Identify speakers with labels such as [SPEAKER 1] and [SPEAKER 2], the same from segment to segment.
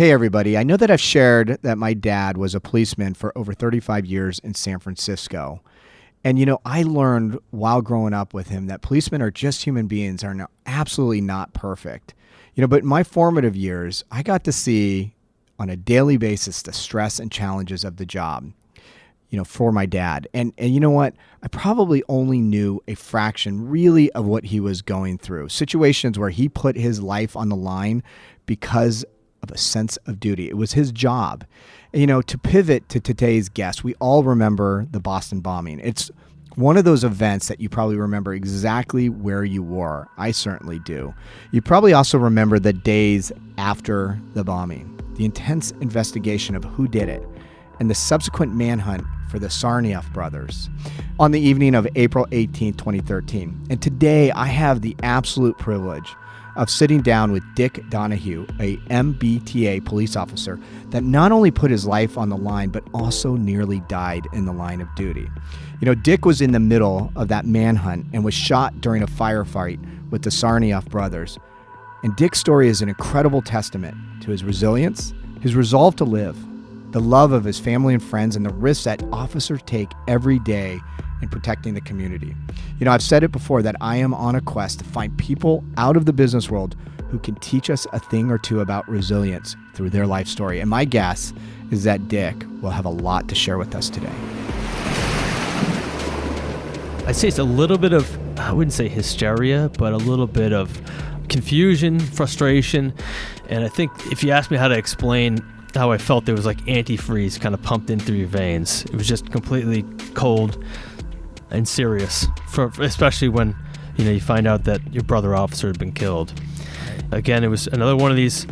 [SPEAKER 1] Hey, everybody. I know that I've shared that my dad was a policeman for over 35 years in San Francisco. And, I learned while growing up with him that policemen are just human beings, are absolutely not perfect. But in my formative years, I got to see on a daily basis the stress and challenges of the job, for my dad. And you know what? I probably only knew a fraction really of what he was going through. Situations where he put his life on the line because of a sense of duty. It was his job. To pivot to today's guest, we all remember the Boston bombing. It's one of those events that you probably remember exactly where you were. I certainly do. You probably also remember the days after the bombing, the intense investigation of who did it, and the subsequent manhunt for the Tsarnaev brothers on the evening of April 18, 2013. And today I have the absolute privilege of sitting down with Dick Donahue, a MBTA police officer that not only put his life on the line, but also nearly died in the line of duty. Dick was in the middle of that manhunt and was shot during a firefight with the Tsarnaev brothers. And Dick's story is an incredible testament to his resilience, his resolve to live, the love of his family and friends, and the risks that officers take every day in protecting the community. I've said it before that I am on a quest to find people out of the business world who can teach us a thing or two about resilience through their life story. And my guess is that Dick will have a lot to share with us today.
[SPEAKER 2] I'd say it's a little bit of, I wouldn't say hysteria, but a little bit of confusion, frustration. And I think if you ask me how to explain how I felt, there was like antifreeze kind of pumped in through your veins. It was just completely cold and serious, especially when you find out that your brother officer had been killed. Again, it was another one of these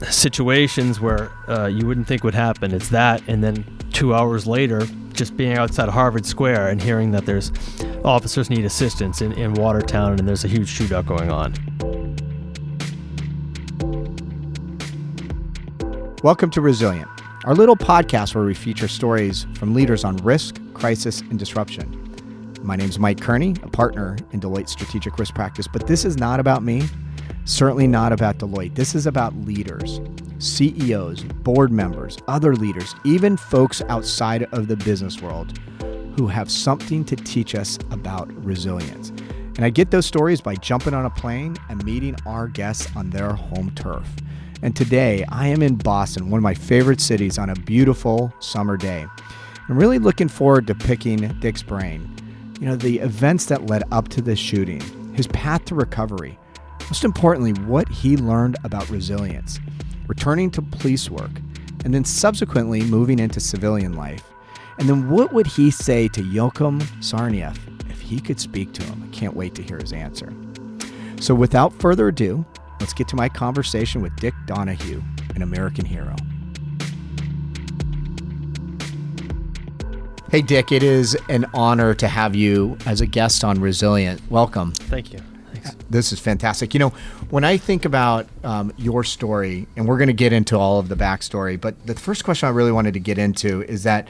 [SPEAKER 2] situations where you wouldn't think would happen. It's that, and then 2 hours later, just being outside Harvard Square and hearing that there's officers need assistance in Watertown and there's a huge shootout going on.
[SPEAKER 1] Welcome to Resilient, our little podcast where we feature stories from leaders on risk, crisis, and disruption. My name is Mike Kearney, a partner in Deloitte Strategic Risk Practice, but this is not about me, certainly not about Deloitte. This is about leaders, CEOs, board members, other leaders, even folks outside of the business world who have something to teach us about resilience. And I get those stories by jumping on a plane and meeting our guests on their home turf. And today I am in Boston, one of my favorite cities, on a beautiful summer day. I'm really looking forward to picking Dick's brain. The events that led up to this shooting, his path to recovery, most importantly, what he learned about resilience, returning to police work, and then subsequently moving into civilian life. And then what would he say to Joachim Tsarnaev if he could speak to him? I can't wait to hear his answer. So without further ado, let's get to my conversation with Dick Donahue, an American hero. Hey, Dick, it is an honor to have you as a guest on Resilient. Welcome.
[SPEAKER 2] Thank you. Thanks.
[SPEAKER 1] This is fantastic. When I think about your story, and we're going to get into all of the backstory, but the first question I really wanted to get into is that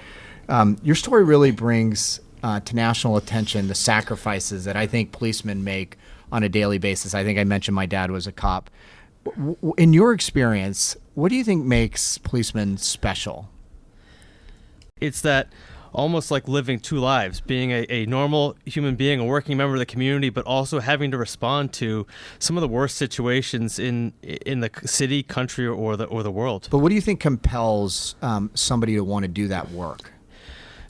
[SPEAKER 1] your story really brings to national attention the sacrifices that I think policemen make on a daily basis. I think I mentioned my dad was a cop. In your experience, what do you think makes policemen special?
[SPEAKER 2] It's that almost like living two lives, being a normal human being, a working member of the community, but also having to respond to some of the worst situations in the city, country, or the world.
[SPEAKER 1] But what do you think compels somebody to want to do that work?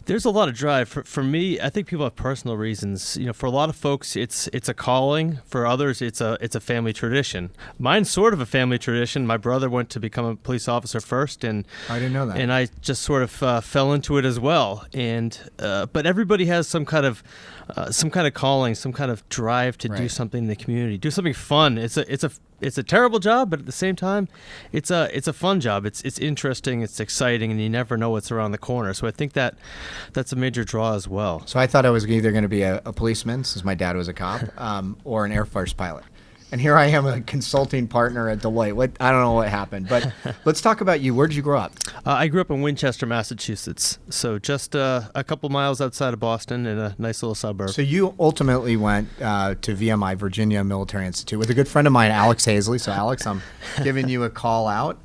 [SPEAKER 2] There's a lot of drive. For me, I think people have personal reasons. For a lot of folks, it's a calling. For others, it's a family tradition. Mine's sort of a family tradition. My brother went to become a police officer first, and
[SPEAKER 1] I didn't know that.
[SPEAKER 2] And I just sort of fell into it as well. And but everybody has some kind of calling, some kind of drive to do something in the community, do something fun. It's a terrible job, but at the same time, it's a fun job. It's interesting, it's exciting, and you never know what's around the corner. So I think that's a major draw as well.
[SPEAKER 1] So I thought I was either going to be a policeman, since my dad was a cop, or an Air Force pilot. And here I am, a consulting partner at Deloitte. I don't know what happened, but let's talk about you. Where did you grow up?
[SPEAKER 2] I grew up in Winchester, Massachusetts, so just a couple miles outside of Boston in a nice little suburb.
[SPEAKER 1] So you ultimately went to VMI, Virginia Military Institute, with a good friend of mine, Alex Hazley. So Alex, I'm giving you a call out.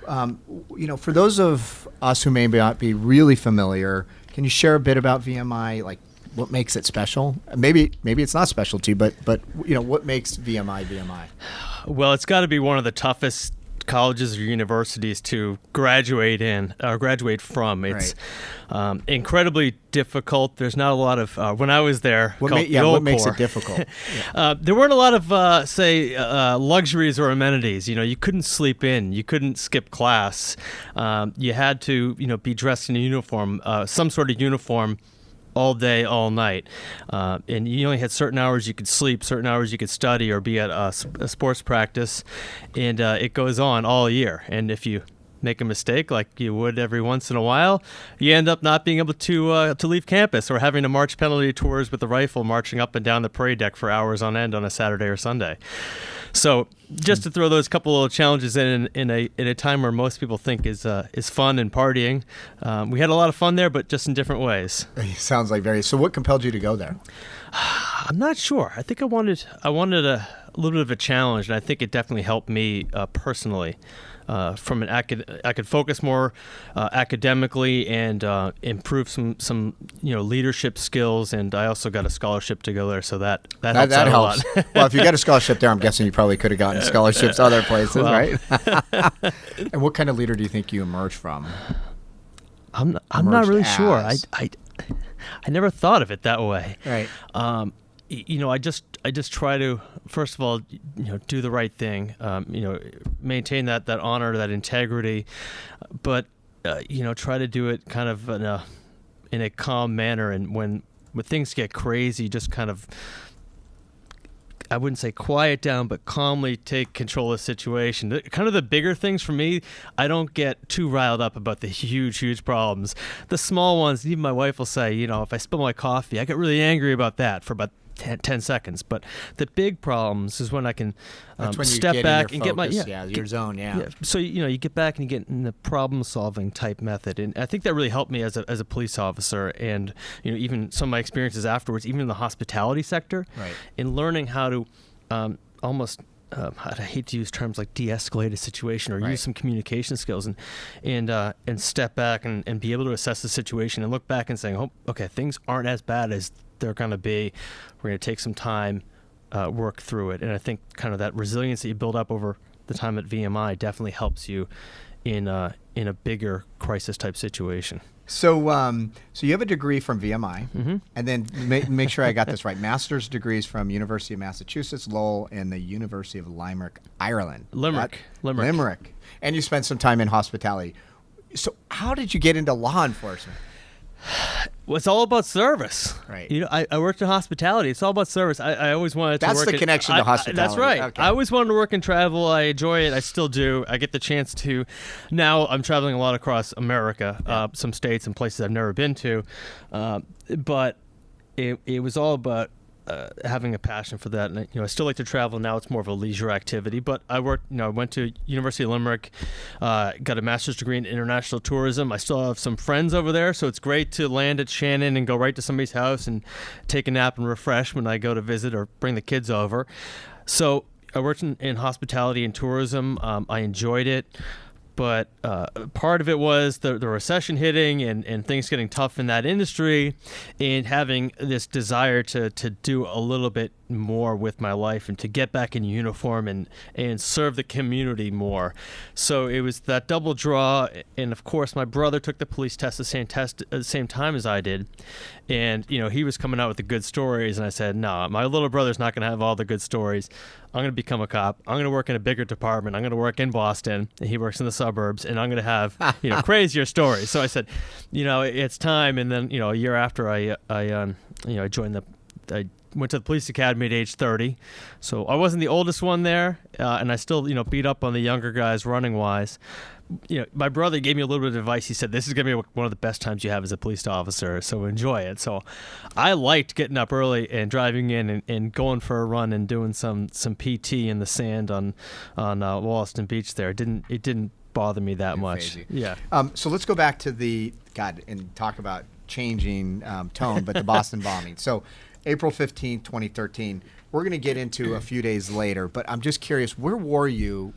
[SPEAKER 1] For those of us who may not be really familiar, can you share a bit about VMI, like what makes it special? Maybe it's not special to you, but what makes VMI VMI?
[SPEAKER 2] Well, it's got to be one of the toughest colleges or universities to graduate in or graduate from. It's incredibly difficult. There's not a lot of when I was there.
[SPEAKER 1] What makes it difficult?
[SPEAKER 2] There weren't a lot of luxuries or amenities. You couldn't sleep in. You couldn't skip class. You had to be dressed in a uniform, some sort of uniform, all day, all night. And you only had certain hours you could sleep, certain hours you could study or be at a sports practice. And it goes on all year. And if you make a mistake like you would every once in a while, you end up not being able to leave campus or having to march penalty tours with a rifle marching up and down the parade deck for hours on end on a Saturday or Sunday. So just to throw those couple of challenges in a time where most people think is fun and partying, we had a lot of fun there, but just in different ways.
[SPEAKER 1] It sounds like very. So what compelled you to go there?
[SPEAKER 2] I'm not sure. I think I wanted a little bit of a challenge, and I think it definitely helped me personally. From I could focus more academically and improve some leadership skills, and I also got a scholarship to go there, so that helps out
[SPEAKER 1] helps.
[SPEAKER 2] a lot.
[SPEAKER 1] Well, if you got a scholarship there, I'm guessing you probably could have gotten scholarships other places, right? And what kind of leader do you think you emerged from?
[SPEAKER 2] I'm not really sure. I never thought of it that way.
[SPEAKER 1] Right.
[SPEAKER 2] I just try to, first of all, do the right thing, maintain that honor, that integrity, but try to do it kind of in a calm manner. And when things get crazy, just kind of, I wouldn't say quiet down, but calmly take control of the situation. Kind of the bigger things for me, I don't get too riled up about the huge problems. The small ones, even my wife will say, if I spill my coffee, I get really angry about that for about 10 seconds. But the big problems is when I can step back and get my
[SPEAKER 1] your zone.
[SPEAKER 2] So you get back and you get in the problem solving type method, and I think that really helped me as a police officer, and even some of my experiences afterwards, even in the hospitality sector,
[SPEAKER 1] right,
[SPEAKER 2] in learning how to almost I hate to use terms like de-escalate a situation or
[SPEAKER 1] right,
[SPEAKER 2] use some communication skills and step back and be able to assess the situation and look back and saying, oh, okay, things aren't as bad as they're going to be. We're going to take some time, work through it. And I think kind of that resilience that you build up over the time at VMI definitely helps you in a bigger crisis type situation.
[SPEAKER 1] So you have a degree from VMI,
[SPEAKER 2] mm-hmm,
[SPEAKER 1] and then make sure I got this right. Master's degrees from University of Massachusetts, Lowell, and the University of Limerick, Ireland.
[SPEAKER 2] Limerick.
[SPEAKER 1] And you spent some time in hospitality. So how did you get into law enforcement?
[SPEAKER 2] Well, it's all about service.
[SPEAKER 1] Right.
[SPEAKER 2] I worked in hospitality. It's all about service. I always wanted to work.
[SPEAKER 1] That's the connection to hospitality.
[SPEAKER 2] That's right.
[SPEAKER 1] Okay.
[SPEAKER 2] I always wanted to work in travel. I enjoy it. I still do. I get the chance to. Now I'm traveling a lot across America, some states and places I've never been to. But it was all about having a passion for that. And I still like to travel. Now it's more of a leisure activity. But I worked. I went to University of Limerick, got a master's degree in international tourism. I still have some friends over there, so it's great to land at Shannon and go right to somebody's house and take a nap and refresh when I go to visit or bring the kids over. So I worked in hospitality and tourism. I enjoyed it. But part of it was the recession hitting and things getting tough in that industry, and having this desire to do a little bit more with my life and to get back in uniform and serve the community more. So it was that double draw. And of course, my brother took the police test at the same time as I did. And, he was coming out with the good stories. And I said, no, my little brother's not going to have all the good stories. I'm going to become a cop. I'm going to work in a bigger department. I'm going to work in Boston. And he works in the suburbs. And I'm going to have, crazier stories. So I said, it's time. And then, a year after I joined I went to the police academy at age 30. So I wasn't the oldest one there. And I still, beat up on the younger guys running wise. My brother gave me a little bit of advice. He said, this is going to be one of the best times you have as a police officer, so enjoy it. So I liked getting up early and driving in and going for a run and doing some PT in the sand on Wollaston Beach there. It didn't bother me that much.
[SPEAKER 1] Crazy.
[SPEAKER 2] Yeah.
[SPEAKER 1] So let's go back to and talk about changing tone, but the Boston bombing. So April 15th, 2013. We're going to get into a few days later, but I'm just curious, where were you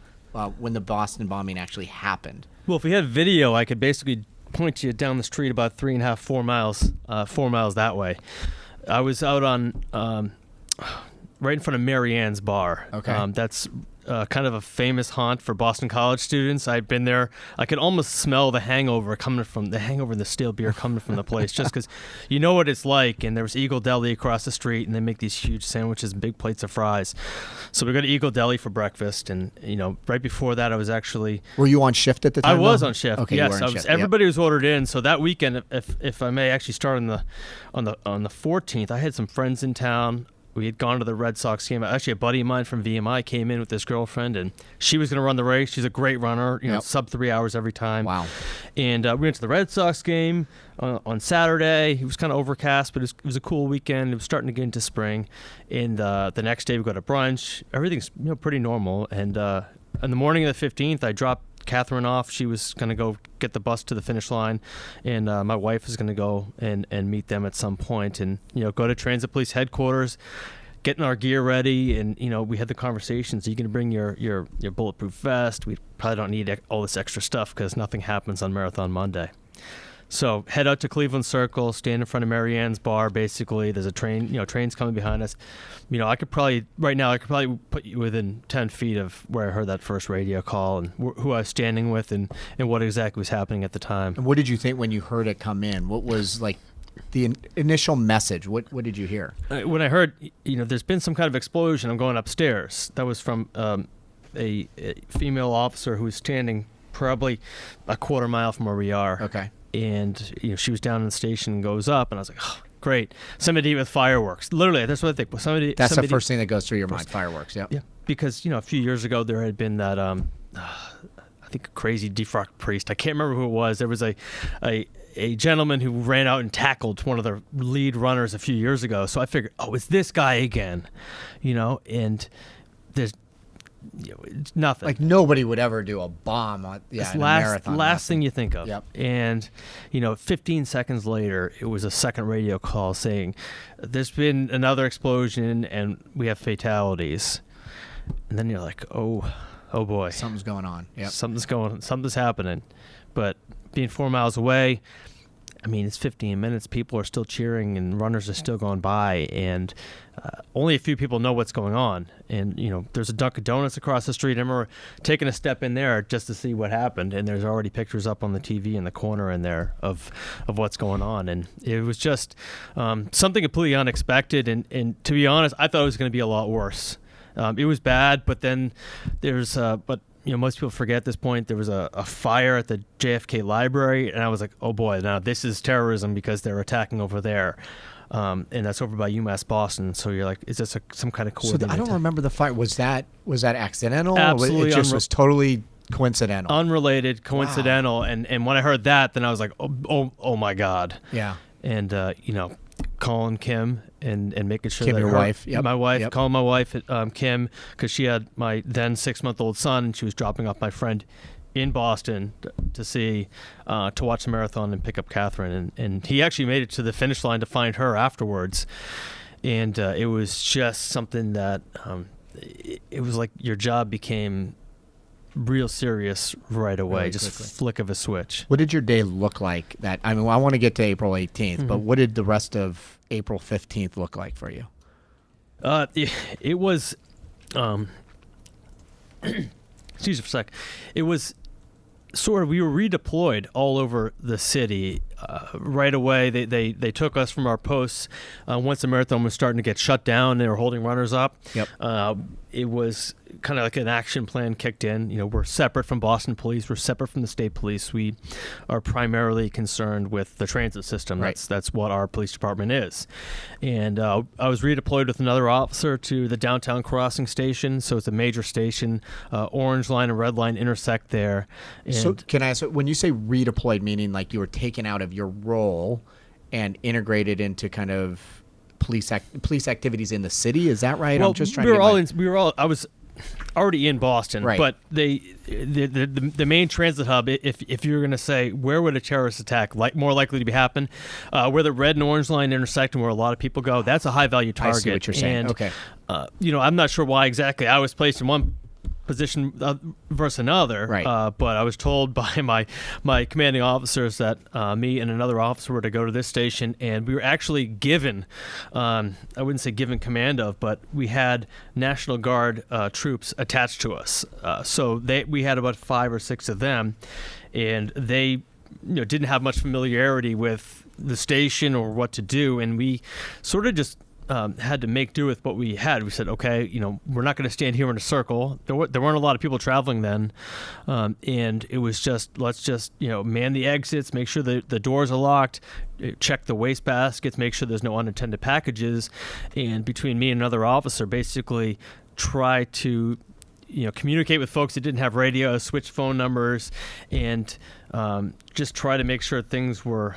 [SPEAKER 1] when the Boston bombing actually happened?
[SPEAKER 2] Well, if we had video, I could basically point you down the street about 3.5, 4 miles, 4 miles that way. I was out on right in front of Mary Ann's bar.
[SPEAKER 1] Okay.
[SPEAKER 2] That's kind of a famous haunt for Boston College students. I'd been there. I could almost smell the hangover and the stale beer coming from the place, just because you know what it's like. And there was Eagle Deli across the street, and they make these huge sandwiches and big plates of fries. So we go to Eagle Deli for breakfast, and right before that, I was actually.
[SPEAKER 1] Were you on shift at the time?
[SPEAKER 2] I was on shift.
[SPEAKER 1] Okay,
[SPEAKER 2] yes,
[SPEAKER 1] you were on shift.
[SPEAKER 2] Everybody was ordered in. So that weekend, if I may actually start on the 14th, I had some friends in town. We had gone to the Red Sox game. Actually, a buddy of mine from VMI came in with his girlfriend, and she was going to run the race. She's a great runner, sub 3 hours every time.
[SPEAKER 1] Wow.
[SPEAKER 2] And we went to the Red Sox game on Saturday. It was kind of overcast, but it was a cool weekend. It was starting to get into spring. And the next day, we go to brunch. Everything's pretty normal. And in the morning of the 15th, I dropped Catherine off. She was going to go get the bus to the finish line, and my wife was going to go and meet them at some point, and go to Transit Police headquarters, getting our gear ready, and we had the conversations. Are you going to bring your bulletproof vest? We probably don't need all this extra stuff because nothing happens on Marathon Monday. So head out to Cleveland Circle, stand in front of Mary Ann's bar. Basically, there's a train. Train's coming behind us. I could probably put you within 10 feet of where I heard that first radio call and who I was standing with and what exactly was happening at the time.
[SPEAKER 1] And what did you think when you heard it come in? What was like the initial message? What did you hear?
[SPEAKER 2] When I heard, there's been some kind of explosion, I'm going upstairs. That was from a female officer who was standing probably a quarter mile from where we are.
[SPEAKER 1] Okay.
[SPEAKER 2] And she was down in the station and goes up, and I was like, oh, great, somebody with fireworks. Literally, that's what I think.
[SPEAKER 1] That's the first thing that goes through your mind. Fireworks. Yeah.
[SPEAKER 2] Because a few years ago there had been that I think a crazy defrocked priest. I can't remember who it was. There was a gentleman who ran out and tackled one of the lead runners a few years ago. So I figured, it's this guy again, and there's. It's nothing.
[SPEAKER 1] Like nobody would ever do a bomb on in a marathon.
[SPEAKER 2] Last thing you think of.
[SPEAKER 1] Yep.
[SPEAKER 2] And 15 seconds later, it was a second radio call saying, "There's been another explosion and we have fatalities." And then you're like, "Oh boy,
[SPEAKER 1] something's going on." Yep.
[SPEAKER 2] Something's happening." But being 4 miles away, it's 15 minutes. People are still cheering and runners are still going by, and only a few people know what's going on. And, there's a Dunkin' Donuts across the street. I remember taking a step in there just to see what happened, and there's already pictures up on the TV in the corner in there of what's going on. And it was just something completely unexpected. And to be honest, I thought it was going to be a lot worse. It was bad, but then there's most people forget at this point, there was a fire at the JFK library, and I was like, oh boy, now this is terrorism because they're attacking over there. And that's over by UMass Boston. So you're like, is this some kind of coordinated?
[SPEAKER 1] So I don't remember the fire. Was that accidental?
[SPEAKER 2] Absolutely.
[SPEAKER 1] It just was totally coincidental.
[SPEAKER 2] Unrelated, coincidental. Wow. And when I heard that, then I was like, oh my God.
[SPEAKER 1] Yeah.
[SPEAKER 2] And, calling Kim and making sure
[SPEAKER 1] Kim,
[SPEAKER 2] that
[SPEAKER 1] your wife. Yep.
[SPEAKER 2] My wife,
[SPEAKER 1] yep.
[SPEAKER 2] calling my wife, Kim, because she had my then 6-month-old son, and she was dropping off my friend in Boston to watch the marathon and pick up Catherine. And he actually made it to the finish line to find her afterwards. And it was just something that it was like your job became real serious right away, really just quickly. Flick of a switch.
[SPEAKER 1] What did your day look like? I want to get to April 18th, but what did the rest of April 15th look like for you?
[SPEAKER 2] It was, excuse me for a sec. It was we were redeployed all over the city right away. They took us from our posts once the marathon was starting to get shut down. They were holding runners up.
[SPEAKER 1] Yep.
[SPEAKER 2] It was kind of like an action plan kicked in. We're separate from Boston Police. We're separate from the state police. We are primarily concerned with the transit system.
[SPEAKER 1] Right.
[SPEAKER 2] That's what our police department is. And I was redeployed with another officer to the downtown crossing station. So it's a major station. Orange line and red line intersect there. And
[SPEAKER 1] so can I ask, when you say redeployed, meaning like you were taken out of your role and integrated into kind of police activities in the city? Is that right?
[SPEAKER 2] Well,
[SPEAKER 1] I'm just trying
[SPEAKER 2] I was already in Boston,
[SPEAKER 1] right.
[SPEAKER 2] But the main transit hub, if you're going to say where would a terrorist attack more likely to be happen, where the red and orange line intersect and where a lot of people go, that's a high value target.
[SPEAKER 1] I see what you're saying.
[SPEAKER 2] And,
[SPEAKER 1] okay.
[SPEAKER 2] I'm not sure why exactly I was placed in one position versus another.
[SPEAKER 1] Right.
[SPEAKER 2] But I was told by my commanding officers that me and another officer were to go to this station, and we were actually given, I wouldn't say given command of, but we had National Guard troops attached to us. So we had about 5 or 6 of them, and they didn't have much familiarity with the station or what to do, and we sort of just had to make do with what we had. We said, okay, we're not going to stand here in a circle. There weren't a lot of people traveling then, and it was just, let's just man the exits, make sure the doors are locked, check the waste baskets, make sure there's no unattended packages, and between me and another officer, basically try to communicate with folks that didn't have radio, switch phone numbers, and just try to make sure things were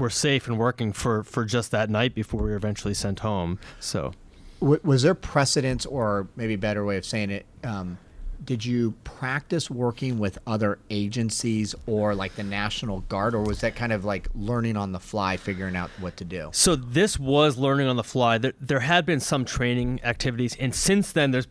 [SPEAKER 2] safe and working for just that night before we were eventually sent home. So,
[SPEAKER 1] was there precedence, or maybe a better way of saying it? Did you practice working with other agencies or like the National Guard, or was that kind of like learning on the fly, figuring out what to do?
[SPEAKER 2] So this was learning on the fly. There had been some training activities, and since then there have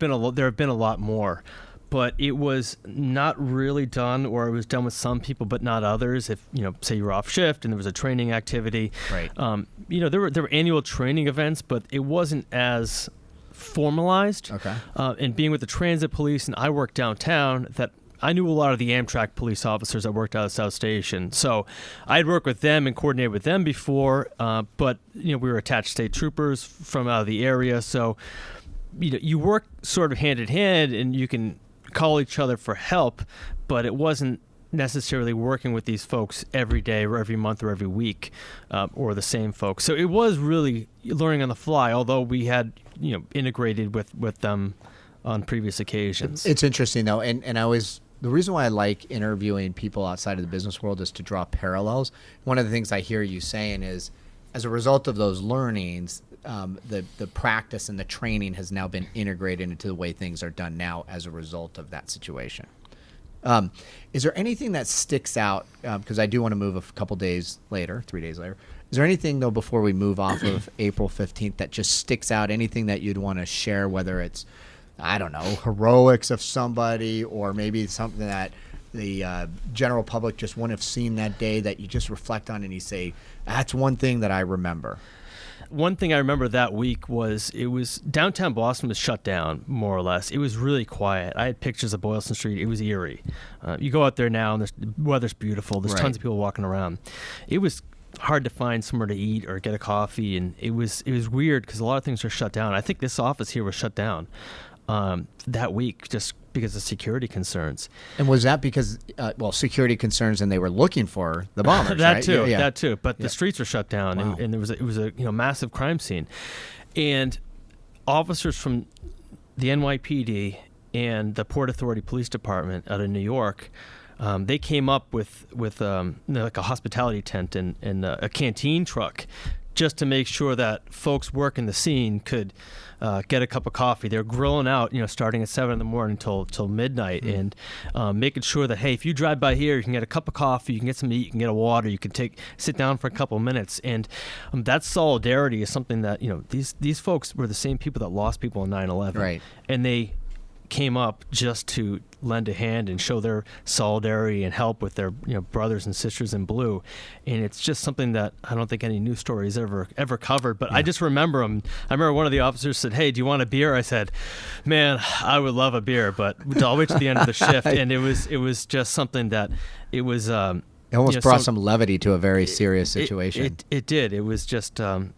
[SPEAKER 2] been a lot more. But it was not really done, or it was done with some people but not others. If say you were off shift and there was a training activity,
[SPEAKER 1] right?
[SPEAKER 2] There were annual training events, but it wasn't as formalized.
[SPEAKER 1] Okay.
[SPEAKER 2] And being with the transit police, and I worked downtown, that I knew a lot of the Amtrak police officers that worked out of South Station. So I'd worked with them and coordinated with them before, but we were attached state troopers from out of the area. So you work sort of hand in hand, and you can call each other for help, but it wasn't necessarily working with these folks every day or every month or every week, or the same folks. So it was really learning on the fly, although we had integrated with them on previous occasions.
[SPEAKER 1] It's interesting though, and the reason why I like interviewing people outside of the business world is to draw parallels. One of the things I hear you saying is, as a result of those learnings, the practice and the training has now been integrated into the way things are done now as a result of that situation. Is there anything that sticks out? Because I do want to move a couple days later, 3 days later. Is there anything, though, before we move off of April 15th that just sticks out? Anything that you'd want to share, whether it's, I don't know, heroics of somebody, or maybe something that the general public just wouldn't have seen that day that you just reflect on and you say, that's one thing that I remember?
[SPEAKER 2] One thing I remember that week was downtown Boston was shut down, more or less. It was really quiet. I had pictures of Boylston Street. It was eerie. You go out there now, and the weather's beautiful. There's tons of people walking around. It was hard to find somewhere to eat or get a coffee, and it was weird because a lot of things were shut down. I think this office here was shut down that week just because of security concerns.
[SPEAKER 1] And was that because, security concerns, and they were looking for the bombers,
[SPEAKER 2] that
[SPEAKER 1] right?
[SPEAKER 2] too,
[SPEAKER 1] Yeah.
[SPEAKER 2] That too. But the streets were shut down,
[SPEAKER 1] Wow.
[SPEAKER 2] and it was a massive crime scene. And officers from the NYPD and the Port Authority Police Department out of New York, they came up with like a hospitality tent and a canteen truck, just to make sure that folks working the scene could get a cup of coffee. They're grilling out, starting at 7 a.m. till midnight, and making sure that, hey, if you drive by here, you can get a cup of coffee, you can get some to eat, you can get a water, you can sit down for a couple of minutes. And that solidarity is something that, these folks were the same people that lost people in 9/11.
[SPEAKER 1] Right.
[SPEAKER 2] And they came up just to lend a hand and show their solidarity and help with their brothers and sisters in blue. And it's just something that I don't think any news stories ever covered, but I just remember them. I remember one of the officers said, "Hey, do you want a beer?" I said, "Man, I would love a beer, but I'll wait till the end of the shift." And it was just something that it was
[SPEAKER 1] It almost brought some levity to a very serious situation.
[SPEAKER 2] It did. It was just one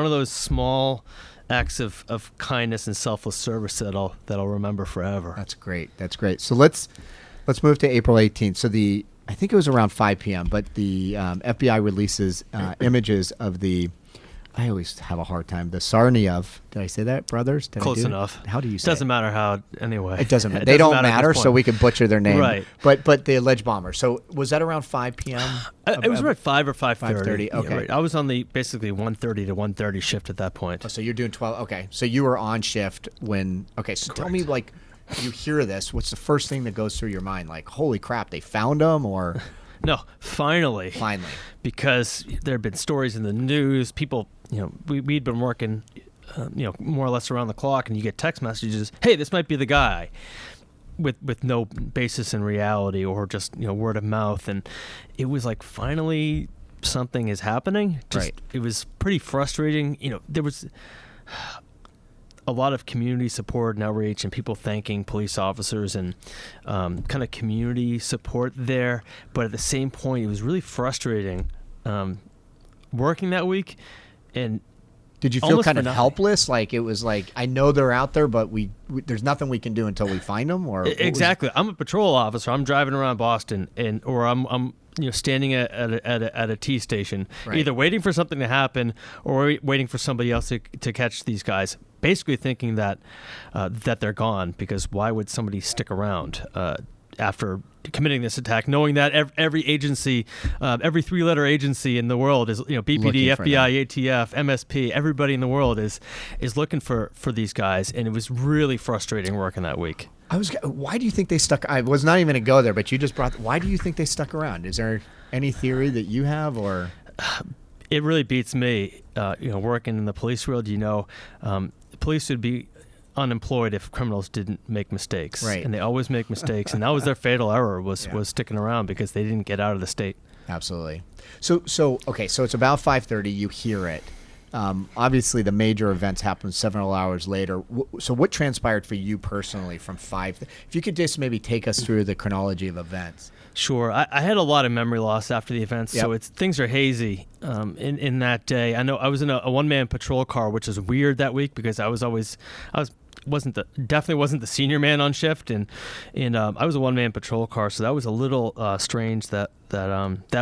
[SPEAKER 2] of those small acts of kindness and selfless service that I'll remember forever.
[SPEAKER 1] That's great. So let's move to April 18th. So I think it was around 5 p.m., but the FBI releases images of I always have a hard time, the Tsarnaev. Did I say that, brothers?
[SPEAKER 2] Close enough.
[SPEAKER 1] How do you say
[SPEAKER 2] Doesn't matter how, anyway.
[SPEAKER 1] It doesn't matter. They don't matter, so we can butcher their name.
[SPEAKER 2] Right.
[SPEAKER 1] But the alleged bomber. So was that around 5 p.m.?
[SPEAKER 2] It was around 5 or 5:30.
[SPEAKER 1] 5:30, okay.
[SPEAKER 2] Yeah, right. I was on the basically 1:30 to 1:30 shift at that point.
[SPEAKER 1] Oh, so you're doing 12. Okay. So you were on shift when. Okay. So tell me, like, you hear this. What's the first thing that goes through your mind? Like, holy crap, they found him, or.
[SPEAKER 2] No, finally. Because there had been stories in the news. People, we'd been working, more or less around the clock, and you get text messages, "Hey, this might be the guy." with no basis in reality or just word of mouth, and it was like finally something is happening.
[SPEAKER 1] Right.
[SPEAKER 2] It was pretty frustrating. There was a lot of community support and outreach and people thanking police officers and kind of community support there, but at the same point it was really frustrating working that week. And
[SPEAKER 1] did you feel
[SPEAKER 2] almost
[SPEAKER 1] kind
[SPEAKER 2] for
[SPEAKER 1] of
[SPEAKER 2] nothing.
[SPEAKER 1] helpless? Like it was like, I know they're out there, but we there's nothing we can do until we find them? Or what was-
[SPEAKER 2] Exactly. I'm a patrol officer. I'm driving around Boston, or I'm standing at a T station,
[SPEAKER 1] Right.
[SPEAKER 2] either waiting for something to happen or waiting for somebody else to catch these guys. Basically, thinking that that they're gone, because why would somebody stick around after committing this attack, knowing that every agency, every three-letter agency in the world is, BPD,
[SPEAKER 1] Looking for
[SPEAKER 2] FBI, ATF, MSP, everybody in the world is looking for these guys, and it was really frustrating working that week.
[SPEAKER 1] Why do you think they stuck? I was not even going to go there, but you just brought. Why do you think they stuck around? Is there any theory that you have, or?
[SPEAKER 2] It really beats me, working in the police world. Police would be unemployed if criminals didn't make mistakes,
[SPEAKER 1] Right.
[SPEAKER 2] and they always make mistakes, and that was their fatal error was
[SPEAKER 1] Yeah.
[SPEAKER 2] was sticking around because they didn't get out of the state.
[SPEAKER 1] Absolutely. So okay. So it's about 5:30. You hear it. Obviously, the major events happen several hours later. So what transpired for you personally from 5? If you could just maybe take us through the chronology of events.
[SPEAKER 2] Sure, I had a lot of memory loss after the events, so
[SPEAKER 1] Yep.
[SPEAKER 2] things are hazy in that day. I know I was in a one-man patrol car, which was weird that week because definitely wasn't the senior man on shift, and I was a one-man patrol car, so that was a little strange that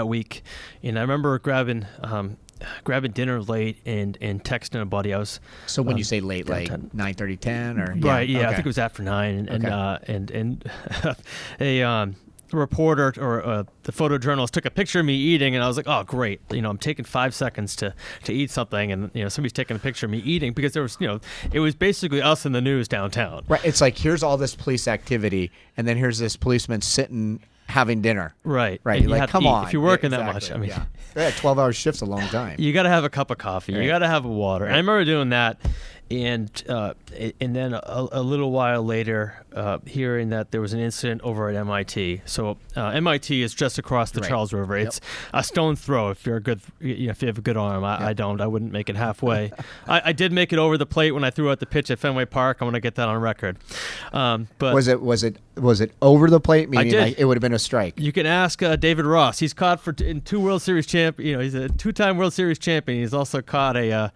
[SPEAKER 2] week. And I remember grabbing dinner late and texting a buddy. I was
[SPEAKER 1] So when you say late, like
[SPEAKER 2] downtown.
[SPEAKER 1] 9:30, 10, or
[SPEAKER 2] right, yeah, I
[SPEAKER 1] okay.
[SPEAKER 2] think it was after 9, and
[SPEAKER 1] Okay.
[SPEAKER 2] a reporter or the photojournalist took a picture of me eating, and I was like, oh great, I'm taking 5 seconds to eat something, and somebody's taking a picture of me eating, because there was it was basically us in the news downtown.
[SPEAKER 1] Right. It's like, here's all this police activity, and then here's this policeman sitting having dinner.
[SPEAKER 2] Right,
[SPEAKER 1] Right.
[SPEAKER 2] And you
[SPEAKER 1] Like,
[SPEAKER 2] have to
[SPEAKER 1] come
[SPEAKER 2] eat.
[SPEAKER 1] on.
[SPEAKER 2] If you're working
[SPEAKER 1] Yeah,
[SPEAKER 2] that much,
[SPEAKER 1] exactly.
[SPEAKER 2] I mean,
[SPEAKER 1] yeah, 12-hour shift's a long time.
[SPEAKER 2] you got to have a cup of coffee.
[SPEAKER 1] Right.
[SPEAKER 2] You got to have a water. And I remember doing that, and then a little while later, hearing that there was an incident over at MIT. So MIT is just across the
[SPEAKER 1] Right.
[SPEAKER 2] Charles River.
[SPEAKER 1] Yep.
[SPEAKER 2] It's a stone's throw if you're a good, if you have a good arm. I don't. I wouldn't make it halfway. I did make it over the plate when I threw out the pitch at Fenway Park. I want to get that on record. But
[SPEAKER 1] Was it over the plate? Meaning
[SPEAKER 2] did.
[SPEAKER 1] Like it would have been a strike.
[SPEAKER 2] you can ask David Ross. He's caught in 2 World Series champ. He's a 2-time World Series champion. He's also caught a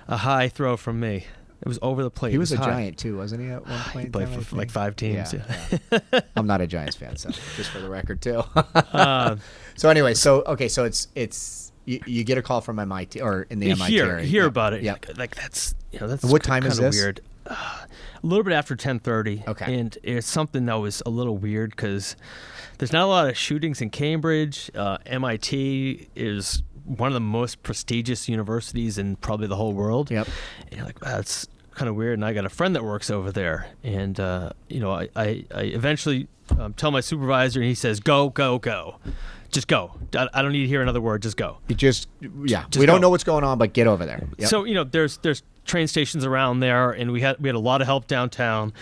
[SPEAKER 2] high throw from me. It was over the plate.
[SPEAKER 1] He was a
[SPEAKER 2] high.
[SPEAKER 1] Giant too, wasn't he? At one point,
[SPEAKER 2] He
[SPEAKER 1] in
[SPEAKER 2] played
[SPEAKER 1] time, I
[SPEAKER 2] for like
[SPEAKER 1] think?
[SPEAKER 2] 5 teams.
[SPEAKER 1] Yeah. I'm not a Giants fan, so just for the record too.
[SPEAKER 2] Uh,
[SPEAKER 1] So anyway, so it's you get a call from MIT or in the
[SPEAKER 2] you
[SPEAKER 1] MIT
[SPEAKER 2] hear
[SPEAKER 1] area.
[SPEAKER 2] hear
[SPEAKER 1] Yep.
[SPEAKER 2] about it.
[SPEAKER 1] Yep.
[SPEAKER 2] Like that's that's
[SPEAKER 1] What time is
[SPEAKER 2] kinda
[SPEAKER 1] this?
[SPEAKER 2] Weird. A little bit after 10:30.
[SPEAKER 1] Okay.
[SPEAKER 2] And it's something that was a little weird because there's not a lot of shootings in Cambridge. MIT is one of the most prestigious universities in probably the whole world.
[SPEAKER 1] Yep.
[SPEAKER 2] And you're like, wow, that's kind of weird. And I got a friend that works over there, and I eventually tell my supervisor, and he says, "Go, go, go, just go. I don't need to hear another word. Just go."
[SPEAKER 1] You just we
[SPEAKER 2] Just
[SPEAKER 1] don't
[SPEAKER 2] go.
[SPEAKER 1] know what's going on, but get over there. Yep.
[SPEAKER 2] So there's train stations around there, and we had a lot of help downtown.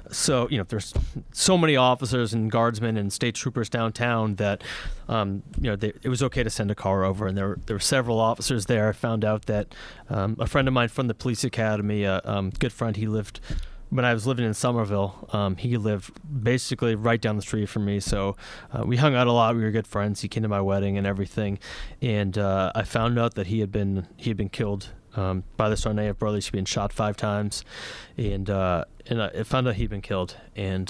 [SPEAKER 2] So there's so many officers and guardsmen and state troopers downtown that it was okay to send a car over, and there were several officers there. I found out that a friend of mine from the police academy, a good friend, he lived. When I was living in Somerville, he lived basically right down the street from me. So we hung out a lot. We were good friends. He came to my wedding and everything. And I found out that he had been killed by the Tsarnaev brothers. He'd been shot 5 times, and I found out he'd been killed. And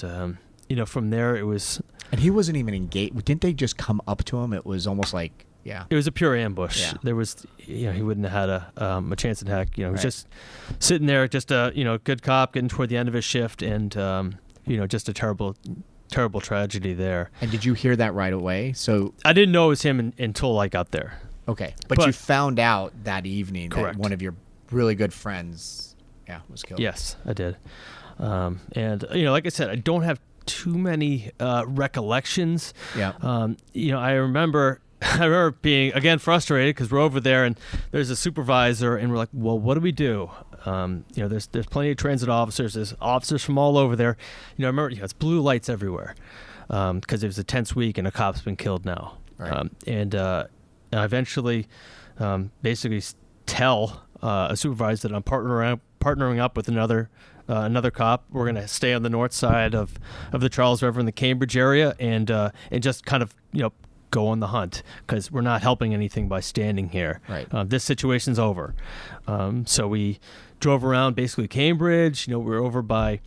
[SPEAKER 2] from there it was.
[SPEAKER 1] And he wasn't even engaged. Didn't they just come up to him? It was almost like, yeah.
[SPEAKER 2] It was a pure ambush.
[SPEAKER 1] Yeah.
[SPEAKER 2] There was, he wouldn't have had a chance in heck. He was
[SPEAKER 1] Right.
[SPEAKER 2] just sitting there, just a good cop, getting toward the end of his shift, and just a terrible, terrible tragedy there.
[SPEAKER 1] And did you hear that right away? So
[SPEAKER 2] I didn't know it was him until I got there.
[SPEAKER 1] okay, but you found out that evening
[SPEAKER 2] Correct.
[SPEAKER 1] that one of your really good friends, was killed.
[SPEAKER 2] Yes, I did. And like I said, I don't have too many recollections.
[SPEAKER 1] Yeah.
[SPEAKER 2] I remember I remember being again frustrated because we're over there and there's a supervisor and we're like, well, what do we do? There's plenty of transit officers. There's officers from all over there. I remember it's blue lights everywhere because it was a tense week and a cop's been killed now.
[SPEAKER 1] Right.
[SPEAKER 2] And I eventually basically tell a supervisor that I'm partnering up with another cop. We're going to stay on the north side of the Charles River in the Cambridge area and just kind of go on the hunt because we're not helping anything by standing here.
[SPEAKER 1] Right.
[SPEAKER 2] This situation's over. So we drove around basically Cambridge. We were over by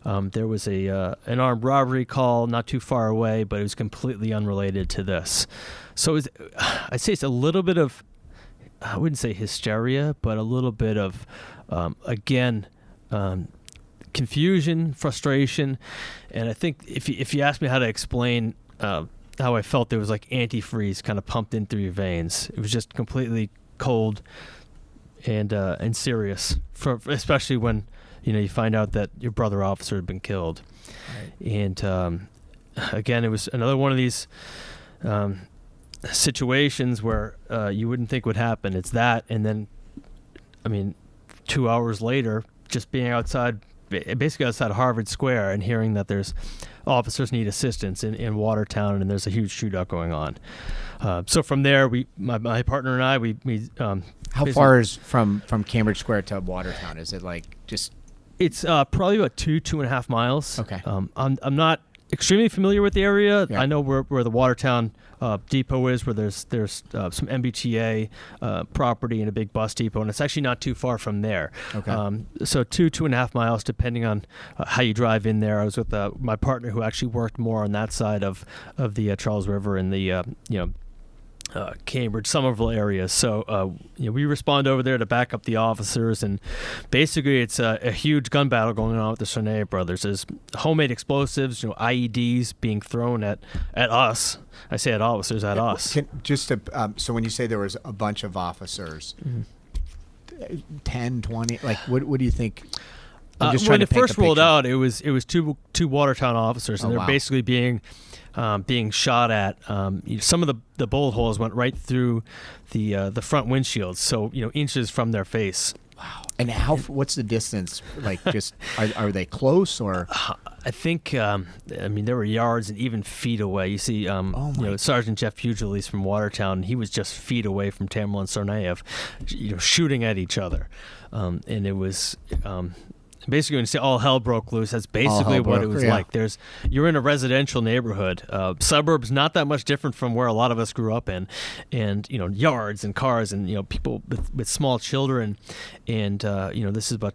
[SPEAKER 2] there was an armed robbery call not too far away, but it was completely unrelated to this. So I'd say it's a little bit of, I wouldn't say hysteria, but a little bit of confusion, frustration, and I think if you ask me how to explain how I felt, there was like antifreeze kind of pumped in through your veins. It was just completely cold and serious, especially when you find out that your brother officer had been killed. Right. And again, it was another one of these situations where you wouldn't think would happen. It's that, and then 2 hours later, just being basically outside Harvard Square and hearing that there's officers need assistance in Watertown and there's a huge shootout going on. So from there, my partner and I, we
[SPEAKER 1] how far is from Cambridge Square to Watertown? Is it like just?
[SPEAKER 2] It's probably about 2.5 miles.
[SPEAKER 1] Okay.
[SPEAKER 2] I'm not extremely familiar with the area.
[SPEAKER 1] Yeah.
[SPEAKER 2] I know where the Watertown depot is, where there's some MBTA property and a big bus depot, and it's actually not too far from there.
[SPEAKER 1] Okay.
[SPEAKER 2] So 2.5 miles, depending on how you drive in there. I was with my partner who actually worked more on that side of the Charles River and the Cambridge, Somerville areas. So we respond over there to back up the officers, and basically it's a huge gun battle going on with the Tsarnaev brothers. There's homemade explosives, IEDs being thrown at us. I say at officers, at us.
[SPEAKER 1] So when you say there was a bunch of officers, 10, 20, like what do you think?
[SPEAKER 2] When it first rolled out, it was two Watertown officers, and they're basically being shot at. Some of the bullet holes went right through the front windshields, so inches from their face.
[SPEAKER 1] Wow! And what's the distance? Like, just are they close or?
[SPEAKER 2] I think there were yards and even feet away. You see, Sergeant Jeff Pugilis from Watertown. He was just feet away from Tamerlan Tsarnaev, shooting at each other, and it was. Basically, when you say all hell broke loose, that's basically what it was like. You're in a residential neighborhood, suburbs not that much different from where a lot of us grew up in, and yards and cars and people with small children, and this is about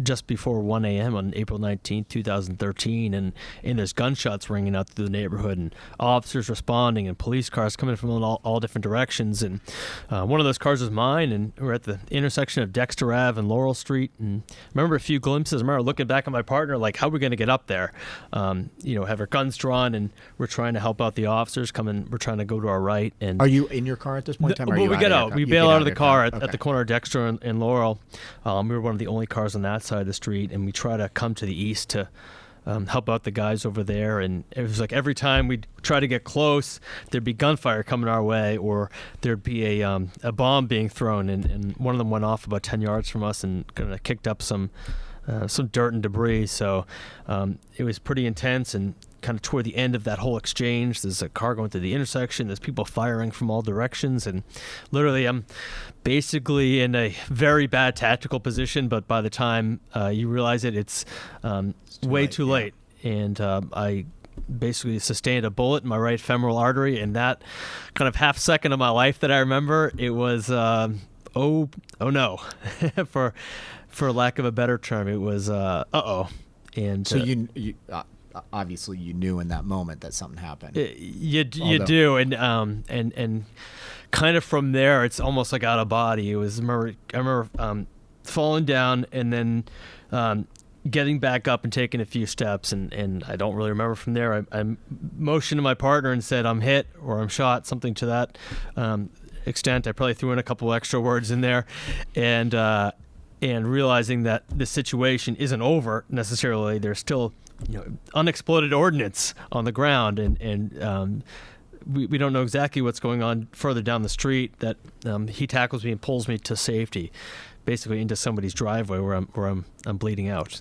[SPEAKER 2] just before 1 a.m. on April 19th, 2013, and there's gunshots ringing out through the neighborhood, and officers responding, and police cars coming from all different directions, and one of those cars was mine, and we're at the intersection of Dexter Ave and Laurel Street, and I remember a few glimpses. I remember looking back at my partner, like, how are we going to get up there? Have our guns drawn, and we're trying to help out the officers coming. We're trying to go to our right. And
[SPEAKER 1] are you in your car at this point in time?
[SPEAKER 2] We get out. We bail out of the car at the corner of Dexter and Laurel. We were one of the only cars on that side of the street, and we try to come to the east to help out the guys over there. And it was like every time we'd try to get close, there'd be gunfire coming our way, or there'd be a bomb being thrown, and one of them went off about 10 yards from us and kind of kicked up some dirt and debris. So it was pretty intense, and kind of toward the end of that whole exchange, there's a car going through the intersection, there's people firing from all directions, and literally I'm basically in a very bad tactical position, but by the time you realize it's way too late. And I basically sustained a bullet in my right femoral artery, and that kind of half second of my life that I remember, it was oh no for lack of a better term, it was uh-oh. And
[SPEAKER 1] so you obviously you knew in that moment that something happened.
[SPEAKER 2] You do, and kind of from there, it's almost like out of body. It was I remember falling down and then getting back up and taking a few steps, and I don't really remember from there. I motioned to my partner and said, "I'm hit" or "I'm shot," something to that extent. I probably threw in a couple extra words in there, and realizing that the situation isn't over necessarily. There's still unexploded ordnance on the ground, and we don't know exactly what's going on further down the street. That he tackles me and pulls me to safety, basically into somebody's driveway where I'm bleeding out.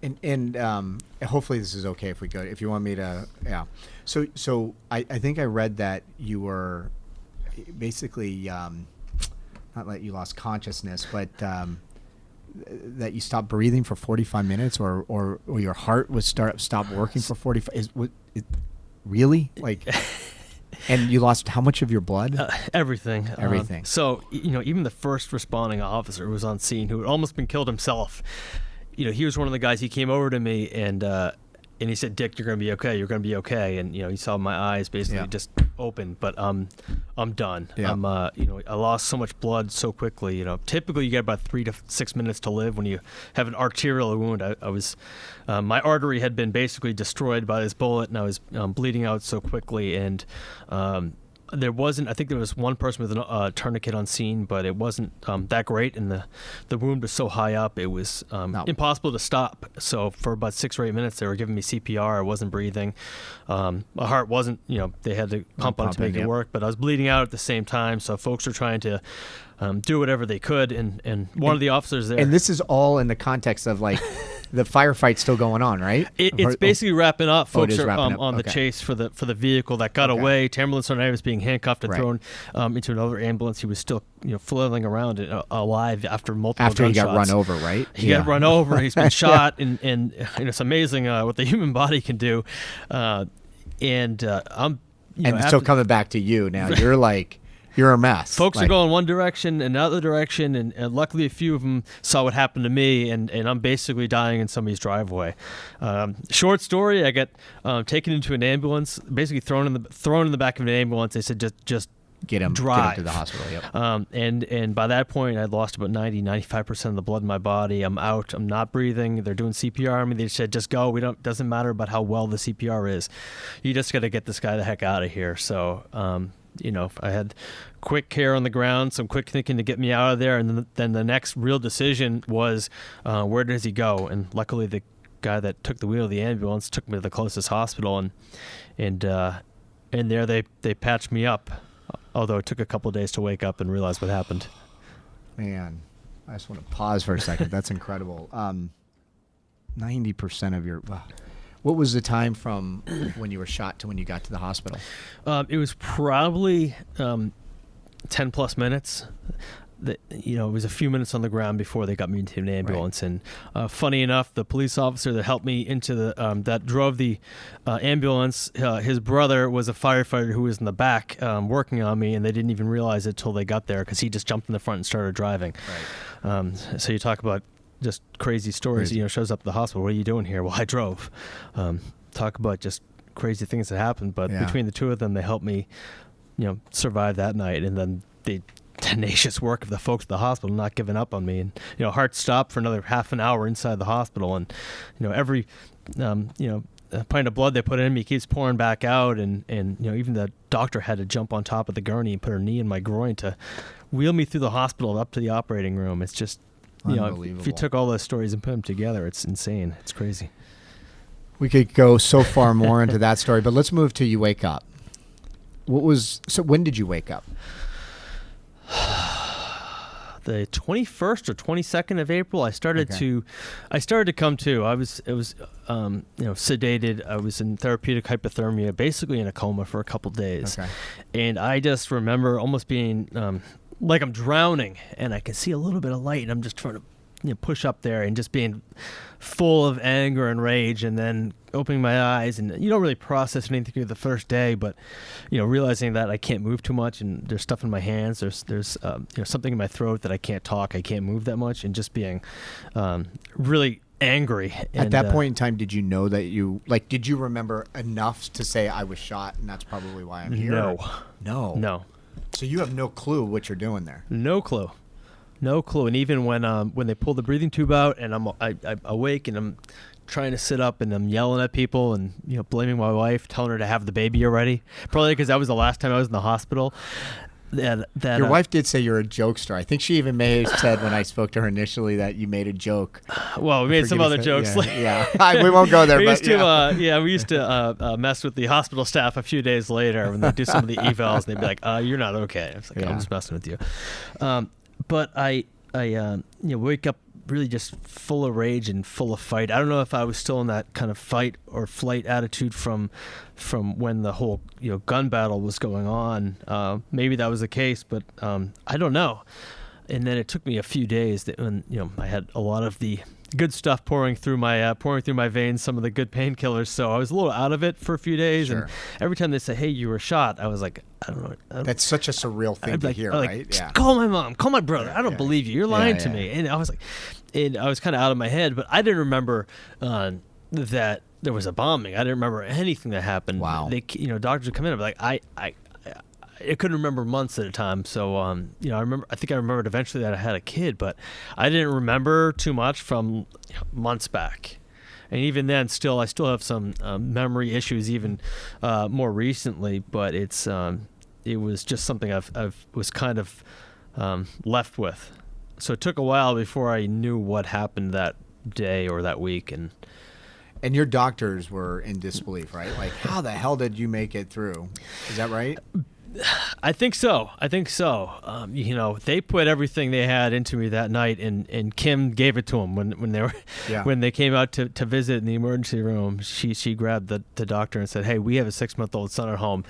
[SPEAKER 1] And hopefully this is okay if you want me to, yeah. So I think I read that you were basically, not that you lost consciousness, but that you stopped breathing for 45 minutes or your heart would stop working for 45, really? Like, and you lost how much of your blood?
[SPEAKER 2] Everything.
[SPEAKER 1] Everything.
[SPEAKER 2] So, even the first responding officer who was on scene, who had almost been killed himself, he was one of the guys. He came over to me and he said, "Dick, you're going to be okay. You're going to be okay." And he saw my eyes basically just open, but I'm done.
[SPEAKER 1] Yeah.
[SPEAKER 2] I lost so much blood so quickly. Typically you get about 3 to 6 minutes to live when you have an arterial wound. I was, my artery had been basically destroyed by this bullet, and I was bleeding out so quickly. And I think there was one person with a tourniquet on scene, but it wasn't that great, and the wound was so high up, it was impossible to stop. So for about 6 or 8 minutes, they were giving me CPR. I wasn't breathing. My heart wasn't, they had to pump on it to make it work, but I was bleeding out at the same time, so folks were trying to do whatever they could, and one of the officers there...
[SPEAKER 1] And this is all in the context of, like, the firefight's still going on, right?
[SPEAKER 2] It's basically wrapping up. Folks are
[SPEAKER 1] wrapping up.
[SPEAKER 2] on the chase for the vehicle that got away. Tamerlan Tsarnaev was being handcuffed and thrown into another ambulance. He was still flailing around alive after multiple gunshots.
[SPEAKER 1] He got run over, right?
[SPEAKER 2] He got run over. He's been shot, and it's amazing what the human body can do. I'm
[SPEAKER 1] still coming back to you now. You're like... You're a mess.
[SPEAKER 2] Folks are going one direction, another direction, and luckily a few of them saw what happened to me, and I'm basically dying in somebody's driveway. Short story: I get taken into an ambulance, basically thrown in the back of an ambulance. They said just
[SPEAKER 1] get him to the hospital. Yep.
[SPEAKER 2] And by that point, I'd lost about 95% of the blood in my body. I'm out. I'm not breathing. They're doing CPR on me. They said, just go. Doesn't matter about how well the CPR is. You just got to get this guy the heck out of here. So. I had quick care on the ground, some quick thinking to get me out of there, and then the next real decision was, where does he go? And luckily, the guy that took the wheel of the ambulance took me to the closest hospital, and there they patched me up. Although it took a couple of days to wake up and realize what happened.
[SPEAKER 1] Man, I just want to pause for a second. That's incredible. 90% of your. What was the time from when you were shot to when you got to the hospital?
[SPEAKER 2] It was probably 10 plus minutes. It was a few minutes on the ground before they got me into an ambulance. Right. And funny enough, the police officer that helped me into that drove the ambulance, his brother was a firefighter who was in the back working on me, and they didn't even realize it till they got there because he just jumped in the front and started driving. Right. So you talk about just crazy stories. Shows up at the hospital. What are you doing here? Well, I drove. Talk about just crazy things that happened. But between the two of them, they helped me, survive that night. And then the tenacious work of the folks at the hospital not giving up on me. And heart stopped for another half an hour inside the hospital. And every a pint of blood they put in me keeps pouring back out. And even the doctor had to jump on top of the gurney and put her knee in my groin to wheel me through the hospital up to the operating room. It's just. If you took all those stories and put them together, it's insane. It's crazy.
[SPEAKER 1] We could go so far more into that story, but let's move to you wake up. When did you wake up?
[SPEAKER 2] The 21st or 22nd of April, I started to come to. It was sedated. I was in therapeutic hypothermia, basically in a coma for a couple days. Okay. And I just remember almost being like I'm drowning, and I can see a little bit of light, and I'm just trying to push up there and just being full of anger and rage, and then opening my eyes, and you don't really process anything through the first day, but realizing that I can't move too much, and there's stuff in my hands, there's something in my throat that I can't talk, I can't move that much, and just being really angry.
[SPEAKER 1] At that point in time, did you know that did you remember enough to say I was shot and that's probably why I'm here? No. So you have no clue what you're doing there.
[SPEAKER 2] No clue. And even when they pull the breathing tube out, and I'm awake and I'm trying to sit up, and I'm yelling at people and blaming my wife, telling her to have the baby already, probably because that was the last time I was in the hospital. that
[SPEAKER 1] Your wife did say you're a jokester. I think she even may have said when I spoke to her initially that you made a joke.
[SPEAKER 2] Well, we made some other jokes.
[SPEAKER 1] Yeah. We won't go there.
[SPEAKER 2] We
[SPEAKER 1] but,
[SPEAKER 2] used to, we used to mess with the hospital staff a few days later when they do some of the evals, and they'd be like, "You're not okay." I was like, "I'm just messing with you." But I wake up really just full of rage and full of fight. I don't know if I was still in that kind of fight or flight attitude from when the whole gun battle was going on. Maybe that was the case, but I don't know. And then it took me a few days that when I had a lot of the good stuff pouring through my veins, some of the good painkillers. So I was a little out of it for a few days. Sure. And every time they say, "Hey, you were shot," I was like, I don't know.
[SPEAKER 1] That's such a surreal thing to hear, right?
[SPEAKER 2] Yeah. Call my mom, call my brother. I don't believe you. You're lying to me. And I was like, I was kind of out of my head, but I didn't remember that there was a bombing. I didn't remember anything that happened.
[SPEAKER 1] Wow.
[SPEAKER 2] They, doctors would come in and be like, I couldn't remember months at a time. So, I think I remembered eventually that I had a kid, but I didn't remember too much from months back. And even then, I still have some memory issues, even more recently. But it was just something I've was kind of left with. So it took a while before I knew what happened that day or that week. And
[SPEAKER 1] your doctors were in disbelief, right? Like, how the hell did you make it through? Is that right?
[SPEAKER 2] I think so. They put everything they had into me that night, and Kim gave it to them when they came out to visit in the emergency room. She grabbed the doctor and said, "Hey, we have a 6-month-old son at home.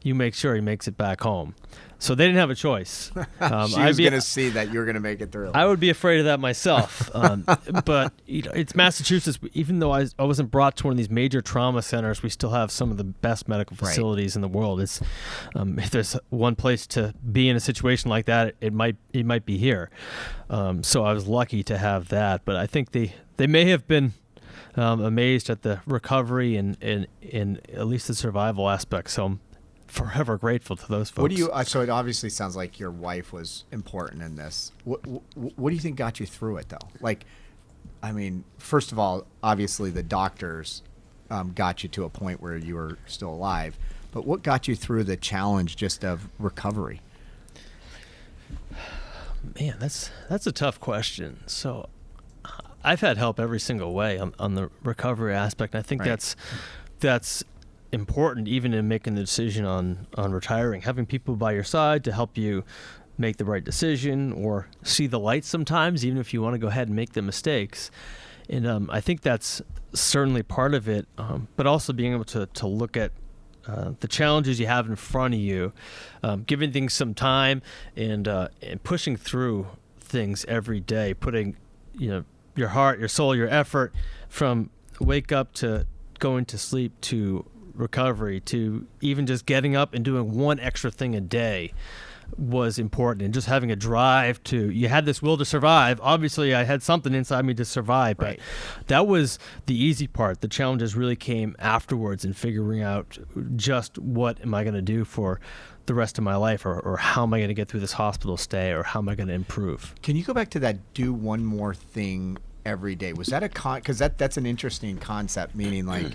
[SPEAKER 2] You make sure he makes it back home." So they didn't have a choice.
[SPEAKER 1] She was going to see that you were going to make it through.
[SPEAKER 2] I would be afraid of that myself. But it's Massachusetts. Even though I wasn't brought to one of these major trauma centers, we still have some of the best medical facilities in the world. It's if there's one place to be in a situation like that, it might be here. So I was lucky to have that. But I think they may have been amazed at the recovery and at least the survival aspect. So I'm forever grateful to those folks.
[SPEAKER 1] So it obviously sounds like your wife was important in this. What do you think got you through it, though? Like, I mean, first of all, obviously the doctors got you to a point where you were still alive, but what got you through the challenge just of recovery?
[SPEAKER 2] Man, that's a tough question. So I've had help every single way on the recovery aspect. I think that's important, even in making the decision on retiring. Having people by your side to help you make the right decision or see the light sometimes, even if you want to go ahead and make the mistakes. And I think that's certainly part of it, but also being able to look at the challenges you have in front of you, giving things some time and pushing through things every day, putting your heart, your soul, your effort from wake up to going to sleep to recovery to even just getting up and doing one extra thing a day was important. And just having a drive you had this will to survive. Obviously I had something inside me to survive, but that was the easy part. The challenges really came afterwards in figuring out just what am I going to do for the rest of my life, or how am I going to get through this hospital stay, or how am I going to improve.
[SPEAKER 1] Can you go back to that do one more thing every day? Was that because that's an interesting concept, meaning like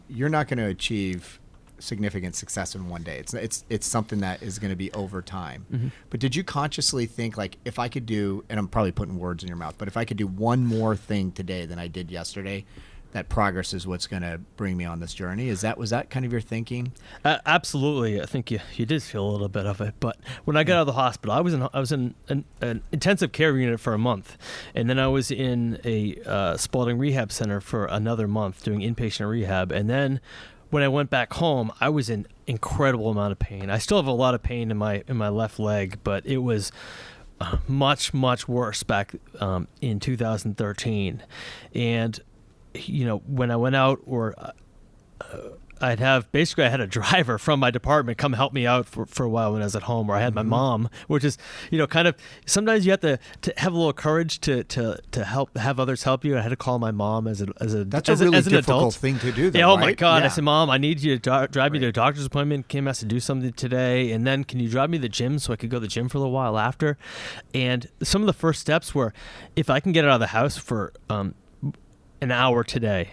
[SPEAKER 1] you're not going to achieve significant success in one day. It's something that is going to be over time. Mm-hmm. But did you consciously think, like, if I could do, and I'm probably putting words in your mouth, but if I could do one more thing today than I did yesterday, that progress is what's going to bring me on this journey? Was that kind of your thinking?
[SPEAKER 2] Absolutely. I think you did feel a little bit of it. But when I got out of the hospital, I was in an intensive care unit for a month, and then I was in a Spalding Rehab Center for another month doing inpatient rehab. And then when I went back home, I was in incredible amount of pain. I still have a lot of pain in my left leg, but it was much, much worse back in 2013. And when I went out, or I had a driver from my department come help me out for a while when I was at home, or I had my mom, which is, kind of, sometimes you have to have a little courage to have others help you. I had to call my mom as an
[SPEAKER 1] difficult thing to do, though,
[SPEAKER 2] yeah, oh
[SPEAKER 1] right?
[SPEAKER 2] my God.
[SPEAKER 1] Yeah.
[SPEAKER 2] I said, "Mom, I need you to drive me to a doctor's appointment. Kim has to do something today. And then can you drive me to the gym so I could go to the gym for a little while after?" And some of the first steps were, if I can get out of the house for an hour today,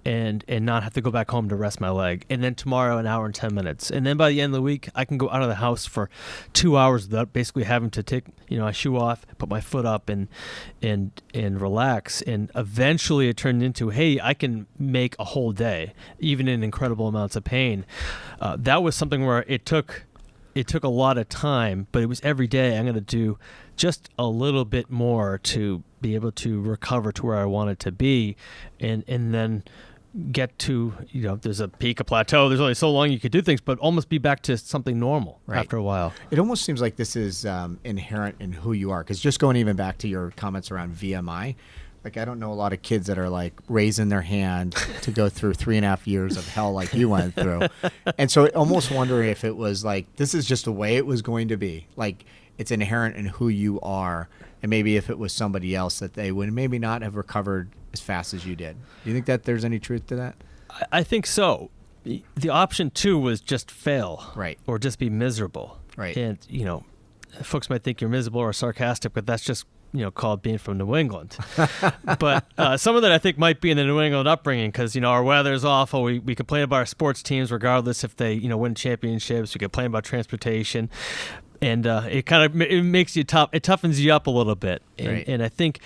[SPEAKER 2] and not have to go back home to rest my leg. And then tomorrow, an hour and 10 minutes. And then by the end of the week, I can go out of the house for 2 hours without basically having to take, my shoe off, put my foot up and relax. And eventually it turned into, hey, I can make a whole day, even in incredible amounts of pain. That was something where it took a lot of time, but it was every day I'm going to do just a little bit more to be able to recover to where I wanted to be, and then get to, there's a peak, a plateau. There's only so long you could do things, but almost be back to something normal after a while.
[SPEAKER 1] It almost seems like this is inherent in who you are, because just going even back to your comments around VMI, like I don't know a lot of kids that are like raising their hand to go through 3.5 years of hell like you went through. And so almost wondering if it was like, this is just the way it was going to be. Like it's inherent in who you are. And maybe if it was somebody else that they would maybe not have recovered as fast as you did. Do you think that there's any truth to that?
[SPEAKER 2] I think so. The option 2 was just fail.
[SPEAKER 1] Right.
[SPEAKER 2] Or just be miserable.
[SPEAKER 1] Right.
[SPEAKER 2] And, folks might think you're miserable or sarcastic, but that's just, called being from New England. But some of that I think might be in the New England upbringing because, our weather's awful. We complain about our sports teams regardless if they, win championships. We complain about transportation. And it kind of it makes you tough. It toughens you up a little bit. And I think,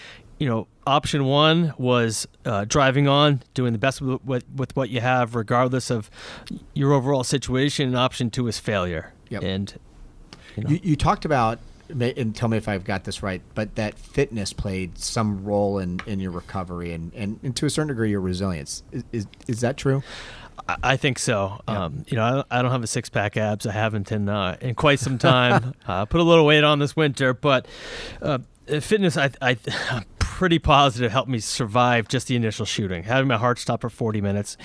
[SPEAKER 2] option 1 was driving on, doing the best with what you have, regardless of your overall situation. And option 2 is failure.
[SPEAKER 1] Yep.
[SPEAKER 2] And
[SPEAKER 1] you talked about, and tell me if I've got this right, but that fitness played some role in your recovery and to a certain degree your resilience. Is that true?
[SPEAKER 2] I think so. Yeah. I don't have a 6-pack abs. I haven't in quite some time. Put a little weight on this winter, but fitness, I'm pretty positive helped me survive just the initial shooting. Having my heart stop for 40 minutes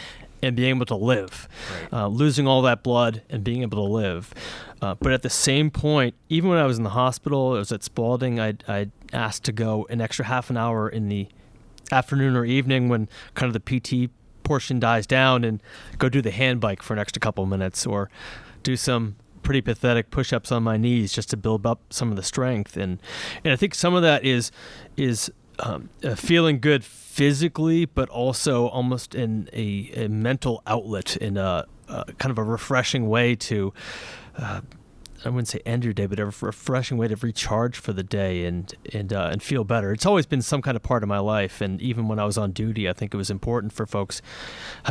[SPEAKER 2] and being able to live, losing all that blood and being able to live. But at the same point, even when I was in the hospital, it was at Spaulding, I'd asked to go an extra half an hour in the afternoon or evening when kind of the PT portion dies down and go do the hand bike for an extra couple minutes or do some pretty pathetic push-ups on my knees just to build up some of the strength. And I think some of that is feeling good physically, but also almost in a mental outlet in a kind of a refreshing way to, I wouldn't say end your day, but a refreshing way to recharge for the day and feel better. It's always been some kind of part of my life, and even when I was on duty, I think it was important for folks.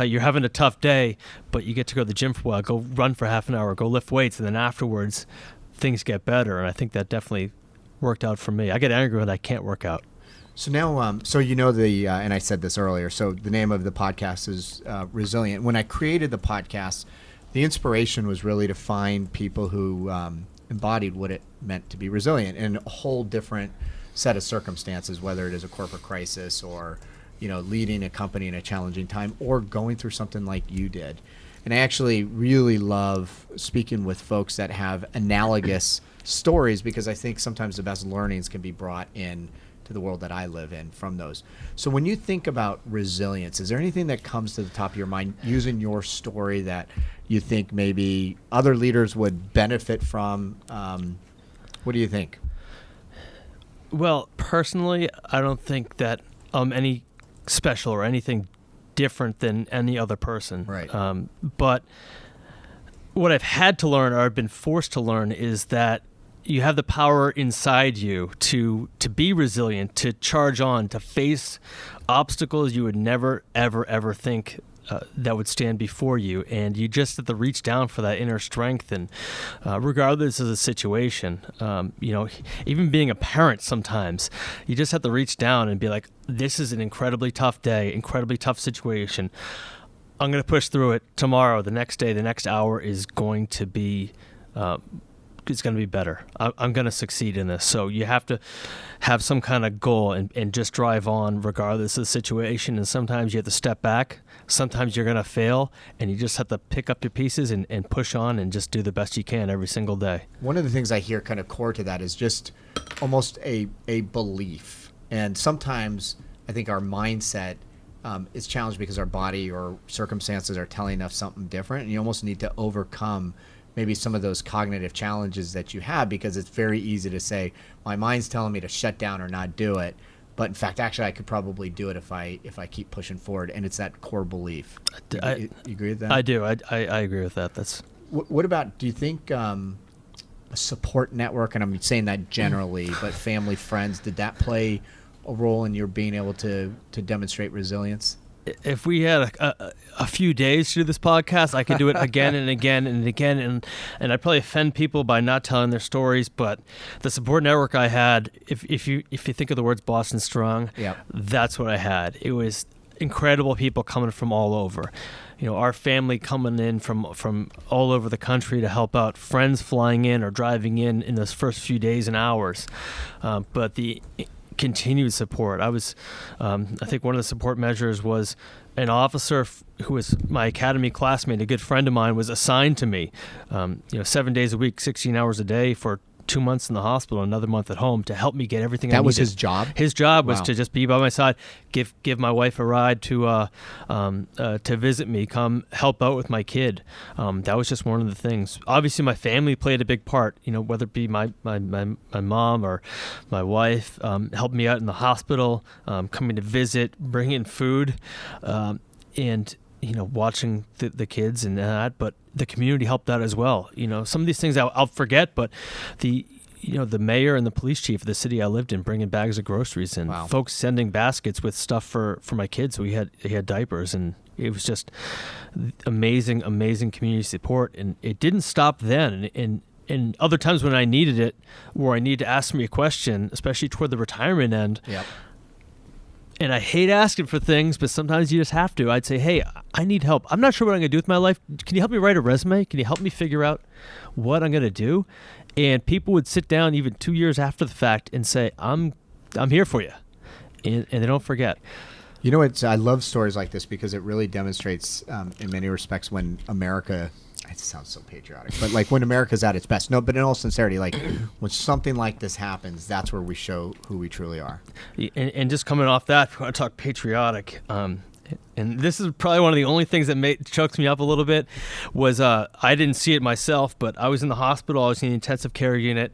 [SPEAKER 2] You're having a tough day, but you get to go to the gym for a while, go run for half an hour, go lift weights, and then afterwards, things get better. And I think that definitely worked out for me. I get angry when I can't work out.
[SPEAKER 1] So now, and I said this earlier, so the name of the podcast is Resilient. When I created the podcast, the inspiration was really to find people who embodied what it meant to be resilient in a whole different set of circumstances, whether it is a corporate crisis or, leading a company in a challenging time or going through something like you did. And I actually really love speaking with folks that have analogous stories because I think sometimes the best learnings can be brought in to the world that I live in from those. So when you think about resilience, is there anything that comes to the top of your mind using your story that you think maybe other leaders would benefit from? What do you think?
[SPEAKER 2] Well, personally, I don't think that I'm any special or anything different than any other person.
[SPEAKER 1] Right.
[SPEAKER 2] But what I've had to learn or I've been forced to learn is that you have the power inside you to be resilient, to charge on, to face obstacles you would never, ever, ever think that would stand before you. And you just have to reach down for that inner strength. And regardless of the situation, even being a parent sometimes, you just have to reach down and be like, this is an incredibly tough day, incredibly tough situation. I'm going to push through it tomorrow, the next day, the next hour is going to be it's going to be better. I'm going to succeed in this. So you have to have some kind of goal and just drive on regardless of the situation. And sometimes you have to step back. Sometimes you're going to fail, and you just have to pick up your pieces and push on and just do the best you can every single day.
[SPEAKER 1] One of the things I hear kind of core to that is just almost a belief. And sometimes I think our mindset is challenged because our body or circumstances are telling us something different, and you almost need to overcome maybe some of those cognitive challenges that you have, because it's very easy to say, my mind's telling me to shut down or not do it. But in fact, actually, I could probably do it if I keep pushing forward. And it's that core belief. You agree with that?
[SPEAKER 2] I do. I agree with that. That's.
[SPEAKER 1] What about? Do you think a support network? And I'm saying that generally, but family, friends, did that play a role in your being able to demonstrate resilience?
[SPEAKER 2] If we had a few days to do this podcast, I could do it again and again and again, and I'd probably offend people by not telling their stories. But the support network I had, if you think of the words Boston Strong,
[SPEAKER 1] Yep.
[SPEAKER 2] That's what I had. It was incredible people coming from all over. Our family coming in from all over the country to help out, friends flying in or driving in those first few days and hours. But the continued support. I think one of the support measures was an officer who was my academy classmate, a good friend of mine, was assigned to me, 7 days a week, 16 hours a day for 2 months in the hospital, another month at home to help me get everything I needed.
[SPEAKER 1] That was his job?
[SPEAKER 2] His job was
[SPEAKER 1] Wow.
[SPEAKER 2] to just be by my side, give my wife a ride to visit me, come help out with my kid. That was just one of the things. Obviously, my family played a big part, whether it be my mom or my wife, helped me out in the hospital, coming to visit, bringing food, and watching the kids and that, but the community helped out as well. Some of these things I'll forget, but the mayor and the police chief of the city I lived in bringing bags of groceries and
[SPEAKER 1] Wow.
[SPEAKER 2] folks sending baskets with stuff for my kids. So he had diapers, and it was just amazing community support. And it didn't stop then. And other times when I needed it, where I needed to ask me a question, especially toward the retirement end,
[SPEAKER 1] Yep.
[SPEAKER 2] and I hate asking for things, but sometimes you just have to. I'd say, hey, I need help. I'm not sure what I'm going to do with my life. Can you help me write a resume? Can you help me figure out what I'm going to do? And people would sit down even 2 years after the fact and say, I'm here for you. And they don't forget.
[SPEAKER 1] I love stories like this because it really demonstrates, in many respects, when America, it sounds so patriotic, but like when America's at its best. No, but in all sincerity, like when something like this happens, that's where we show who we truly are.
[SPEAKER 2] And just coming off that, if we want to talk patriotic, and this is probably one of the only things that chokes me up a little bit, was I didn't see it myself, but I was in the hospital. I was in the intensive care unit,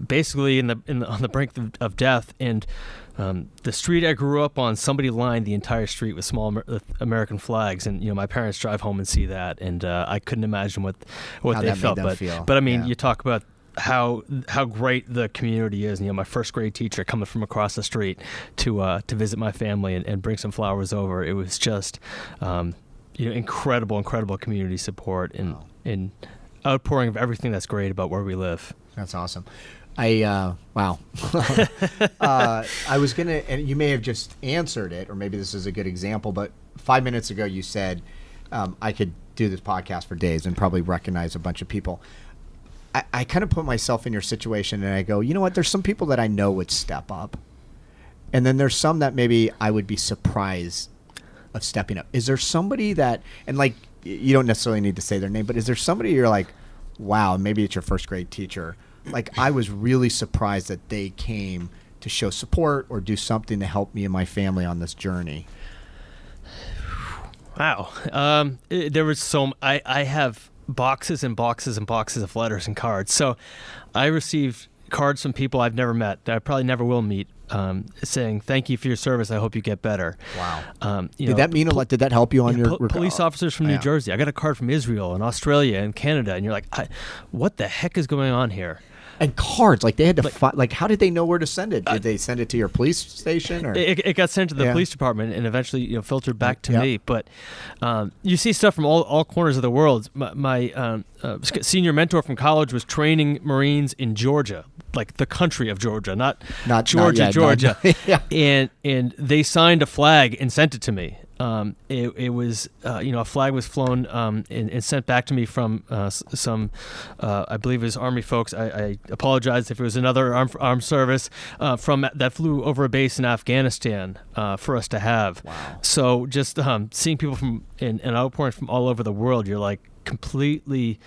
[SPEAKER 2] basically on the brink of death, and the street I grew up on, somebody lined the entire street with small American flags, and my parents drive home and see that, and I couldn't imagine what
[SPEAKER 1] How
[SPEAKER 2] they
[SPEAKER 1] that
[SPEAKER 2] felt.
[SPEAKER 1] made them feel.
[SPEAKER 2] But I mean,
[SPEAKER 1] Yeah.
[SPEAKER 2] you talk about how great the community is. My first grade teacher coming from across the street to visit my family and bring some flowers over. It was just incredible community support and outpouring of everything that's great about where we live.
[SPEAKER 1] That's awesome. Wow. I was going to, and you may have just answered it, or maybe this is a good example, but 5 minutes ago you said I could do this podcast for days and probably recognize a bunch of people. I kind of put myself in your situation and I go, you know what? There's some people that I know would step up. And then there's some that maybe I would be surprised of stepping up. Is there somebody that, and like, you don't necessarily need to say their name, but is there somebody you're like, wow, maybe it's your first grade teacher. Like, I was really surprised that they came to show support or do something to help me and my family on this journey.
[SPEAKER 2] Wow. There was I have boxes and boxes and boxes of letters and cards. So I received cards from people I've never met, that I probably never will meet, saying, thank you for your service. I hope you get better.
[SPEAKER 1] Wow. Did that mean a lot? Did that help you on your
[SPEAKER 2] police officers from New Jersey? I got a card from Israel and Australia and Canada. And you're like, what the heck is going on here?
[SPEAKER 1] And cards, like they had to like, how did they know where to send it? Did they send it to your police station, or
[SPEAKER 2] it got sent to the police department and eventually filtered back to me? But you see stuff from all corners of the world. My senior mentor from college was training Marines in Georgia, like the country of Georgia, not Georgia, Georgia. And they signed a flag and sent it to me. It was, a flag was flown and sent back to me from some, I believe it was Army folks. I apologize if it was another armed service from that flew over a base in Afghanistan for us to have.
[SPEAKER 1] Wow.
[SPEAKER 2] So just seeing people from and outpouring from all over the world, you're like completely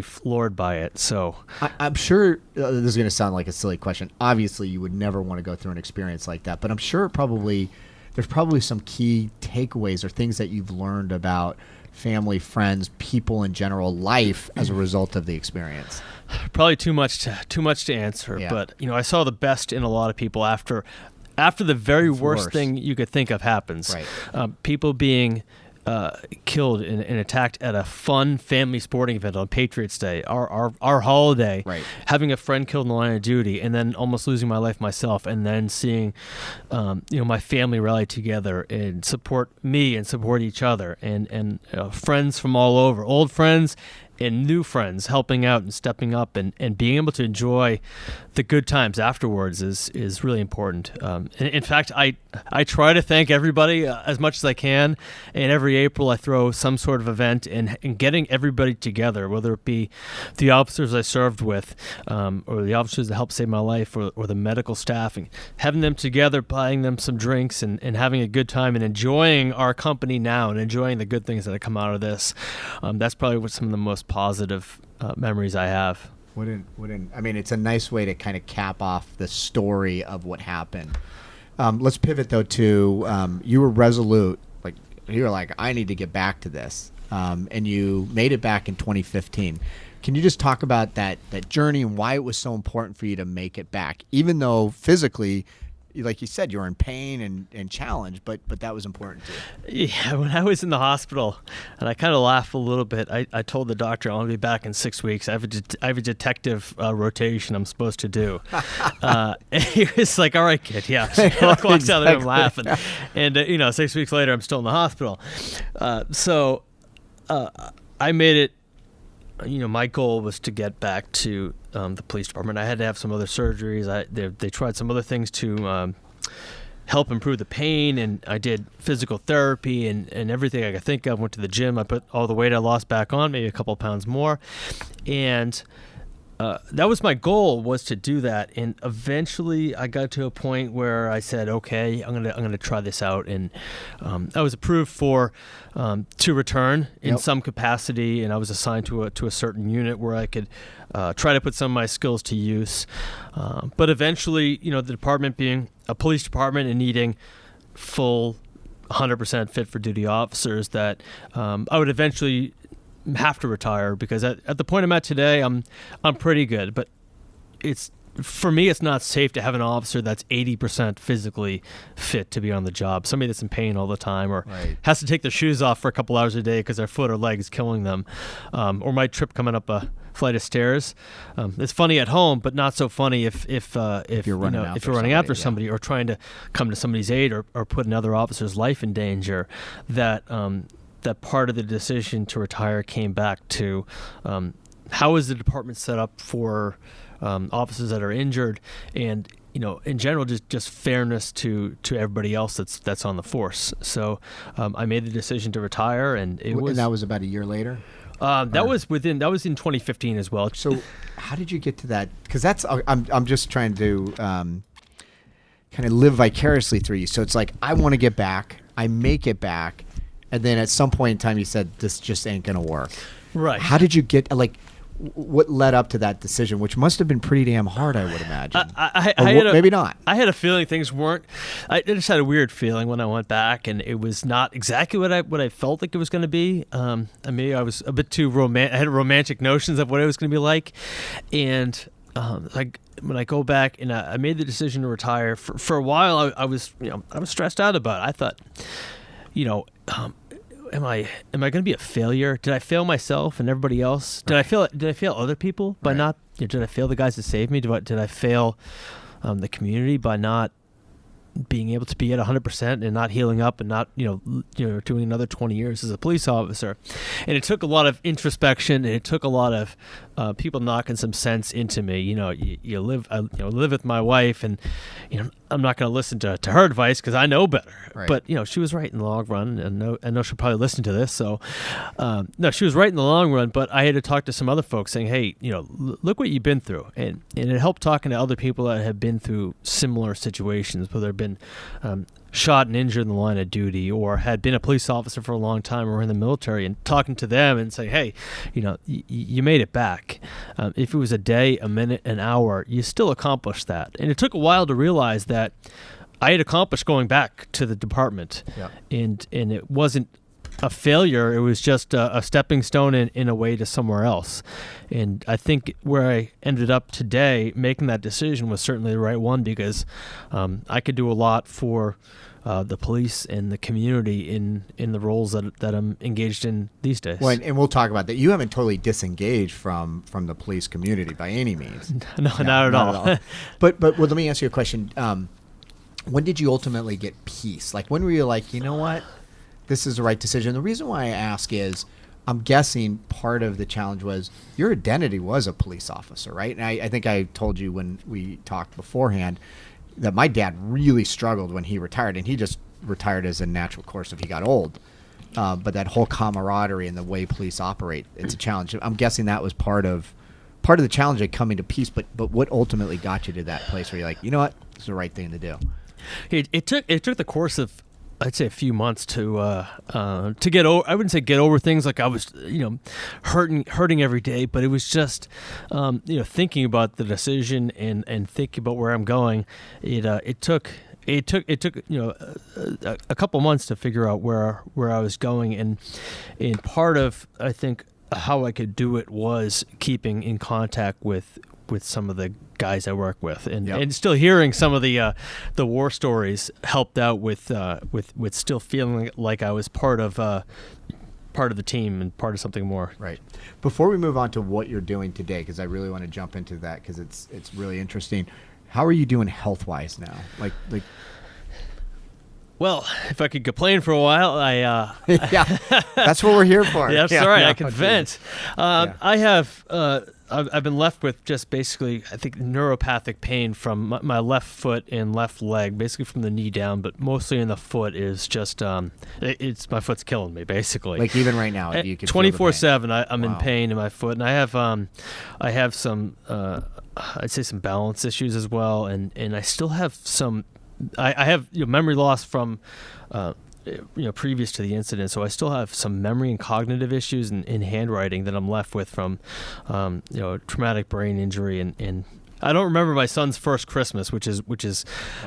[SPEAKER 2] floored by it. So
[SPEAKER 1] I'm sure this is going to sound like a silly question. Obviously, you would never want to go through an experience like that, but I'm sure there's probably some key takeaways or things that you've learned about family, friends, people in general, life as a result of the experience.
[SPEAKER 2] Probably too much to answer, but I saw the best in a lot of people after after the very worst
[SPEAKER 1] worse.
[SPEAKER 2] thing you could think of happens.
[SPEAKER 1] Right.
[SPEAKER 2] People being killed and attacked at a fun family sporting event on Patriots Day, our holiday,
[SPEAKER 1] Right.
[SPEAKER 2] having a friend killed in the line of duty, and then almost losing my life myself, and then seeing my family rally together and support me and support each other, and friends from all over, old friends and new friends helping out and stepping up and being able to enjoy the good times afterwards is really important. In fact, I try to thank everybody as much as I can, and every April I throw some sort of event and getting everybody together, whether it be the officers I served with or the officers that helped save my life or the medical staff, and having them together, buying them some drinks and having a good time and enjoying our company now and enjoying the good things that have come out of this. That's probably what some of the most positive memories I have.
[SPEAKER 1] I mean, it's a nice way to kind of cap off the story of what happened. Let's pivot though to you were resolute. Like you were like, I need to get back to this, and you made it back in 2015. Can you just talk about that journey and why it was so important for you to make it back, even though physically, like you said, you were in pain and challenged, but that was important too.
[SPEAKER 2] Yeah, when I was in the hospital, and I kind of laughed a little bit, I told the doctor I want to be back in 6 weeks. I have a detective rotation I'm supposed to do. And he was like, all right, kid, yeah. Like, walks out of the room laughing. And, 6 weeks later, I'm still in the hospital. So I made it. My goal was to get back to the police department. I had to have some other surgeries. They tried some other things to help improve the pain, and I did physical therapy and everything I could think of. Went to the gym. I put all the weight I lost back on, maybe a couple of pounds more, and that was my goal, was to do that. And eventually I got to a point where I said, okay, I'm gonna try this out. And I was approved to return in some capacity, and I was assigned to a certain unit where I could try to put some of my skills to use. But eventually, the department being a police department and needing full 100% fit for duty officers, that I would eventually have to retire, because at the point I'm at today, I'm pretty good, but for me, it's not safe to have an officer that's 80% physically fit to be on the job. Somebody that's in pain all the time, or has to take their shoes off for a couple hours a day because their foot or leg is killing them, or might trip coming up a flight of stairs. It's funny at home, but not so funny if you're running after somebody or trying to come to somebody's aid or put another officer's life in danger. That part of the decision to retire came back to how is the department set up for officers that are injured, and in general just fairness to everybody else that's on the force. So I made the decision to retire, and
[SPEAKER 1] that was about a year later.
[SPEAKER 2] That was in 2015 as well.
[SPEAKER 1] So how did you get to that? Because I'm just trying to kind of live vicariously through you. So it's like, I want to get back, I make it back, and then at some point in time you said, this just ain't gonna work.
[SPEAKER 2] Right.
[SPEAKER 1] How did you get, what led up to that decision, which must have been pretty damn hard, I would imagine. Maybe not.
[SPEAKER 2] I had a feeling things weren't. I just had a weird feeling when I went back, and it was not exactly what I felt like it was going to be. Maybe I was a bit too romantic. I had romantic notions of what it was going to be like, and when I go back and I made the decision to retire, for a while I was stressed out about it. I thought, am I going to be a failure? Did I fail myself and everybody else? Did I fail other people by not? Did I fail the guys that saved me? Did I fail the community by not being able to be at 100% and not healing up and not doing another 20 years as a police officer? And it took a lot of introspection, and it took a lot of people knocking some sense into me. I live with my wife, and I'm not going to listen to her advice because I know better.
[SPEAKER 1] Right.
[SPEAKER 2] But she was right in the long run, and I know she'll probably listen to this. So no, she was right in the long run. But I had to talk to some other folks saying, hey, look what you've been through, and it helped talking to other people that have been through similar situations, whether been shot and injured in the line of duty, or had been a police officer for a long time, or in the military, and talking to them and say, hey, you made it back. If it was a day, a minute, an hour, you still accomplished that. And it took a while to realize that I had accomplished going back to the department, and it wasn't a failure. It was just a stepping stone in a way to somewhere else. And I think where I ended up today, making that decision was certainly the right one, because I could do a lot for the police and the community in the roles that I'm engaged in these days.
[SPEAKER 1] Well, and we'll talk about that. You haven't totally disengaged from the police community by any means.
[SPEAKER 2] No, not at all.
[SPEAKER 1] But well, let me ask you a question. When did you ultimately get peace? Like, when were you like, you know what, this is the right decision? The reason why I ask is, I'm guessing part of the challenge was your identity was a police officer, right? And I think I told you when we talked beforehand that my dad really struggled when he retired, and he just retired as a natural course if he got old. But that whole camaraderie and the way police operate, it's a challenge. I'm guessing that was part of the challenge of coming to peace. But what ultimately got you to that place where you're like, you know what, it's the right thing to do?
[SPEAKER 2] It took the course of, I'd say, a few months to get over. I wouldn't say get over things, like I was, hurting every day, but it was just, thinking about the decision and thinking about where I'm going. It took a couple months to figure out where I was going, and part of, I think, how I could do it was keeping in contact with some of the guys I work with, and still hearing some of the war stories helped out with still feeling like I was part of the team and part of something more.
[SPEAKER 1] Right. Before we move on to what you're doing today, because I really want to jump into that, because it's really interesting. How are you doing health-wise now? Like.
[SPEAKER 2] Well, if I could complain for a while,
[SPEAKER 1] yeah, that's what we're here for.
[SPEAKER 2] Yeah, that's right. I can vent. I have. I've been left with just basically, I think, neuropathic pain from my left foot and left leg, basically from the knee down, but mostly in the foot. Is just it's my foot's killing me, basically.
[SPEAKER 1] Like even right now, you can
[SPEAKER 2] 24/7. I'm in pain in my foot, and I have some I'd say some balance issues as well, and I still have some. I have memory loss from previous to the incident, so I still have some memory and cognitive issues in handwriting that I'm left with from traumatic brain injury, and I don't remember my son's first Christmas, which is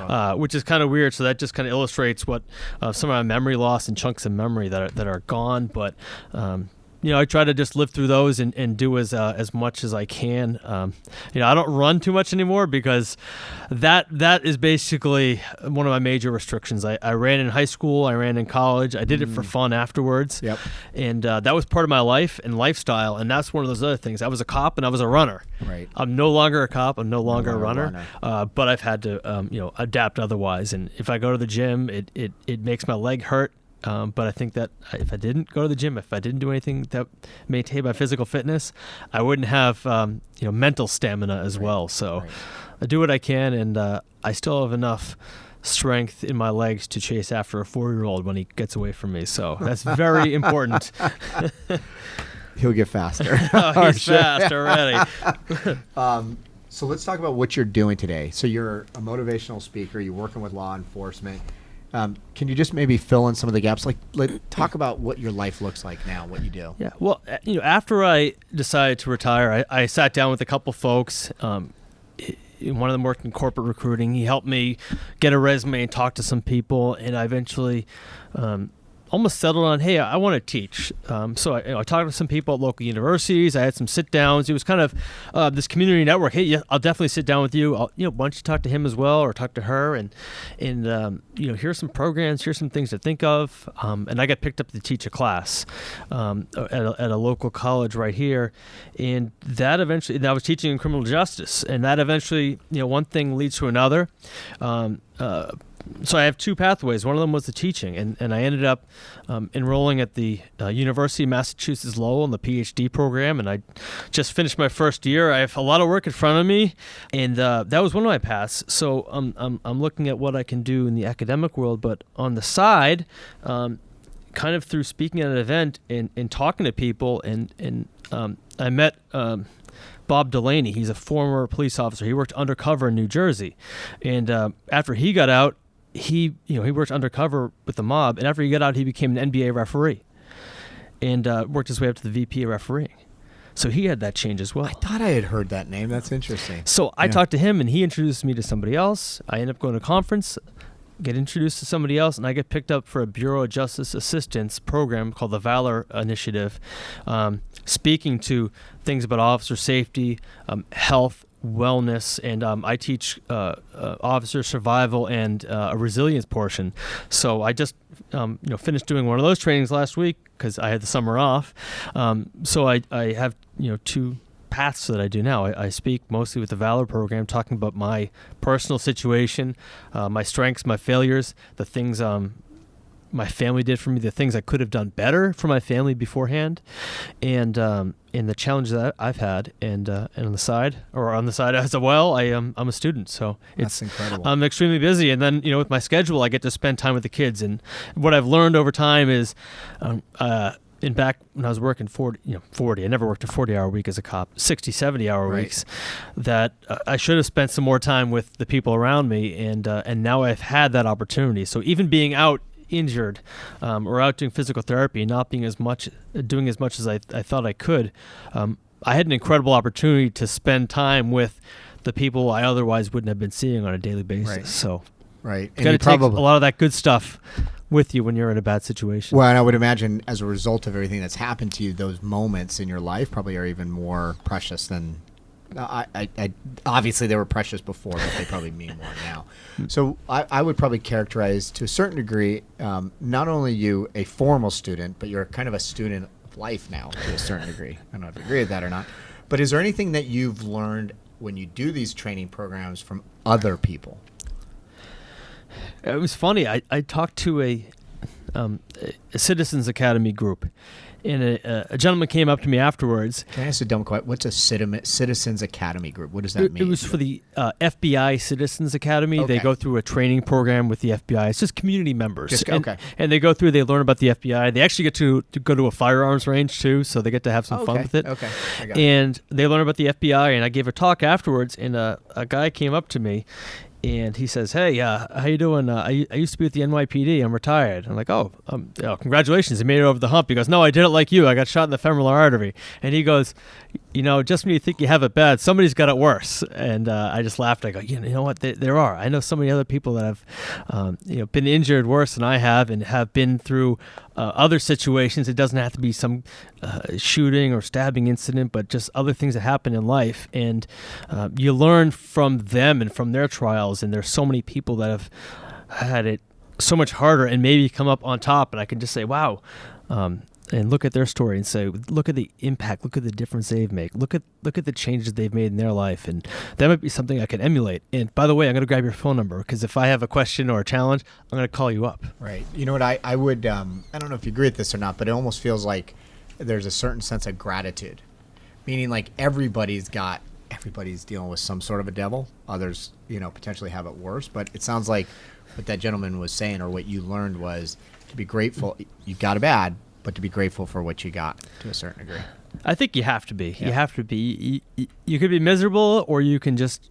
[SPEAKER 2] kind of weird. So that just kind of illustrates what some of my memory loss and chunks of memory that are gone, but. I try to just live through those and do as much as I can. I don't run too much anymore, because that is basically one of my major restrictions. I ran in high school. I ran in college. I did it for fun afterwards.
[SPEAKER 1] Yep.
[SPEAKER 2] And that was part of my life and lifestyle. And that's one of those other things. I was a cop and I was a runner.
[SPEAKER 1] Right.
[SPEAKER 2] I'm no longer a cop. I'm no longer a runner. But I've had to adapt otherwise. And if I go to the gym, it makes my leg hurt. But I think that if I didn't go to the gym, if I didn't do anything that maintained my physical fitness, I wouldn't have mental stamina as well. So I do what I can, and I still have enough strength in my legs to chase after a 4-year-old when he gets away from me. So that's very important.
[SPEAKER 1] He'll get faster.
[SPEAKER 2] Oh, he's fast already.
[SPEAKER 1] So let's talk about what you're doing today. So you're a motivational speaker. You're working with law enforcement. Can you just maybe fill in some of the gaps? Like talk about what your life looks like now, what you do.
[SPEAKER 2] Yeah. Well, after I decided to retire, I sat down with a couple folks. One of them worked in corporate recruiting. He helped me get a resume and talk to some people, and I eventually almost settled on, hey, I want to teach. So I talked to some people at local universities. I had some sit downs. It was kind of this community network. Hey, yeah, I'll definitely sit down with you. Why don't you talk to him as well, or talk to her, and here's some programs, here's some things to think of. And I got picked up to teach a class at a local college right here, and that eventually, I was teaching in criminal justice, and that eventually, one thing leads to another. So I have two pathways. One of them was the teaching, and I ended up enrolling at the University of Massachusetts Lowell in the PhD program, and I just finished my first year. I have a lot of work in front of me, and that was one of my paths. So I'm looking at what I can do in the academic world, but on the side, kind of through speaking at an event and talking to people, and I met Bob Delaney. He's a former police officer. He worked undercover in New Jersey, and after he got out, he worked undercover with the mob, and after he got out, he became an NBA referee, and worked his way up to the VP of refereeing. So he had that change as well.
[SPEAKER 1] I thought I had heard that name. That's interesting.
[SPEAKER 2] So I talked to him, and he introduced me to somebody else. I ended up going to a conference. get introduced to somebody else, and I get picked up for a Bureau of Justice Assistance program called the Valor Initiative, speaking to things about officer safety, health, wellness, and I teach officer survival and a resilience portion. So I just finished doing one of those trainings last week because I had the summer off. So I have two paths that I do now. I speak mostly with the Valor program, talking about my personal situation, my strengths, my failures, the things my family did for me, the things I could have done better for my family beforehand, and the challenges that I've had, and on the side as well, I'm a student, so
[SPEAKER 1] That's incredible.
[SPEAKER 2] I'm extremely busy, and then with my schedule, I get to spend time with the kids, and what I've learned over time is, and back when I was working 40, I never worked a 40-hour week as a cop, 60, 70-hour
[SPEAKER 1] Right.
[SPEAKER 2] weeks, that I should have spent some more time with the people around me, and now I've had that opportunity. So even being out injured or out doing physical therapy, not being doing as much as I thought I could, I had an incredible opportunity to spend time with the people I otherwise wouldn't have been seeing on a daily basis.
[SPEAKER 1] Right.
[SPEAKER 2] So
[SPEAKER 1] Right.
[SPEAKER 2] you got to take a lot of that good stuff with you when you're in a bad situation.
[SPEAKER 1] Well, and I would imagine as a result of everything that's happened to you, those moments in your life probably are even more precious than. I obviously they were precious before, but they probably mean more now. So I would probably characterize to a certain degree, not only you a formal student, but you're kind of a student of life now to a certain degree. I don't know if you agree with that or not. But is there anything that you've learned when you do these training programs from other people?
[SPEAKER 2] It was funny. I talked to a Citizens Academy group, and a gentleman came up to me afterwards.
[SPEAKER 1] Can I ask a dumb question? What's a Citizens Academy group? What does that mean?
[SPEAKER 2] It was for the FBI Citizens Academy.
[SPEAKER 1] Okay.
[SPEAKER 2] They go through a training program with the FBI. It's just community members.
[SPEAKER 1] Okay.
[SPEAKER 2] And they go through, they learn about the FBI. They actually get to go to a firearms range too, so they get to have some fun with it.
[SPEAKER 1] Okay. I got it.
[SPEAKER 2] And they learn about the FBI, and I gave a talk afterwards, and a guy came up to me, and he says, "Hey, how you doing? I used to be with the NYPD. I'm retired." I'm like, "Oh, congratulations! You made it over the hump." He goes, "No, I did it like you. I got shot in the femoral artery." And he goes, "Just when you think you have it bad, somebody's got it worse." And I just laughed. I go, "You know what? There are. I know so many other people that have, been injured worse than I have, and have been through other situations. It doesn't have to be some shooting or stabbing incident, but just other things that happen in life. And you learn from them and from their trials. And there's so many people that have had it so much harder and maybe come up on top. And I can just say, wow. And look at their story and say, look at the impact, look at the difference they've made, look at the changes they've made in their life, and that might be something I can emulate. And by the way, I'm going to grab your phone number, because if I have a question or a challenge, I'm going to call you up.
[SPEAKER 1] Right. You know what? I would. I don't know if you agree with this or not, but it almost feels like there's a certain sense of gratitude, meaning like everybody's dealing with some sort of a devil. Others, potentially have it worse. But it sounds like what that gentleman was saying, or what you learned, was to be grateful. You got it bad, but to be grateful for what you got to a certain degree.
[SPEAKER 2] I think you have to be.
[SPEAKER 1] Yeah.
[SPEAKER 2] You have to be. You could be miserable, or you can just,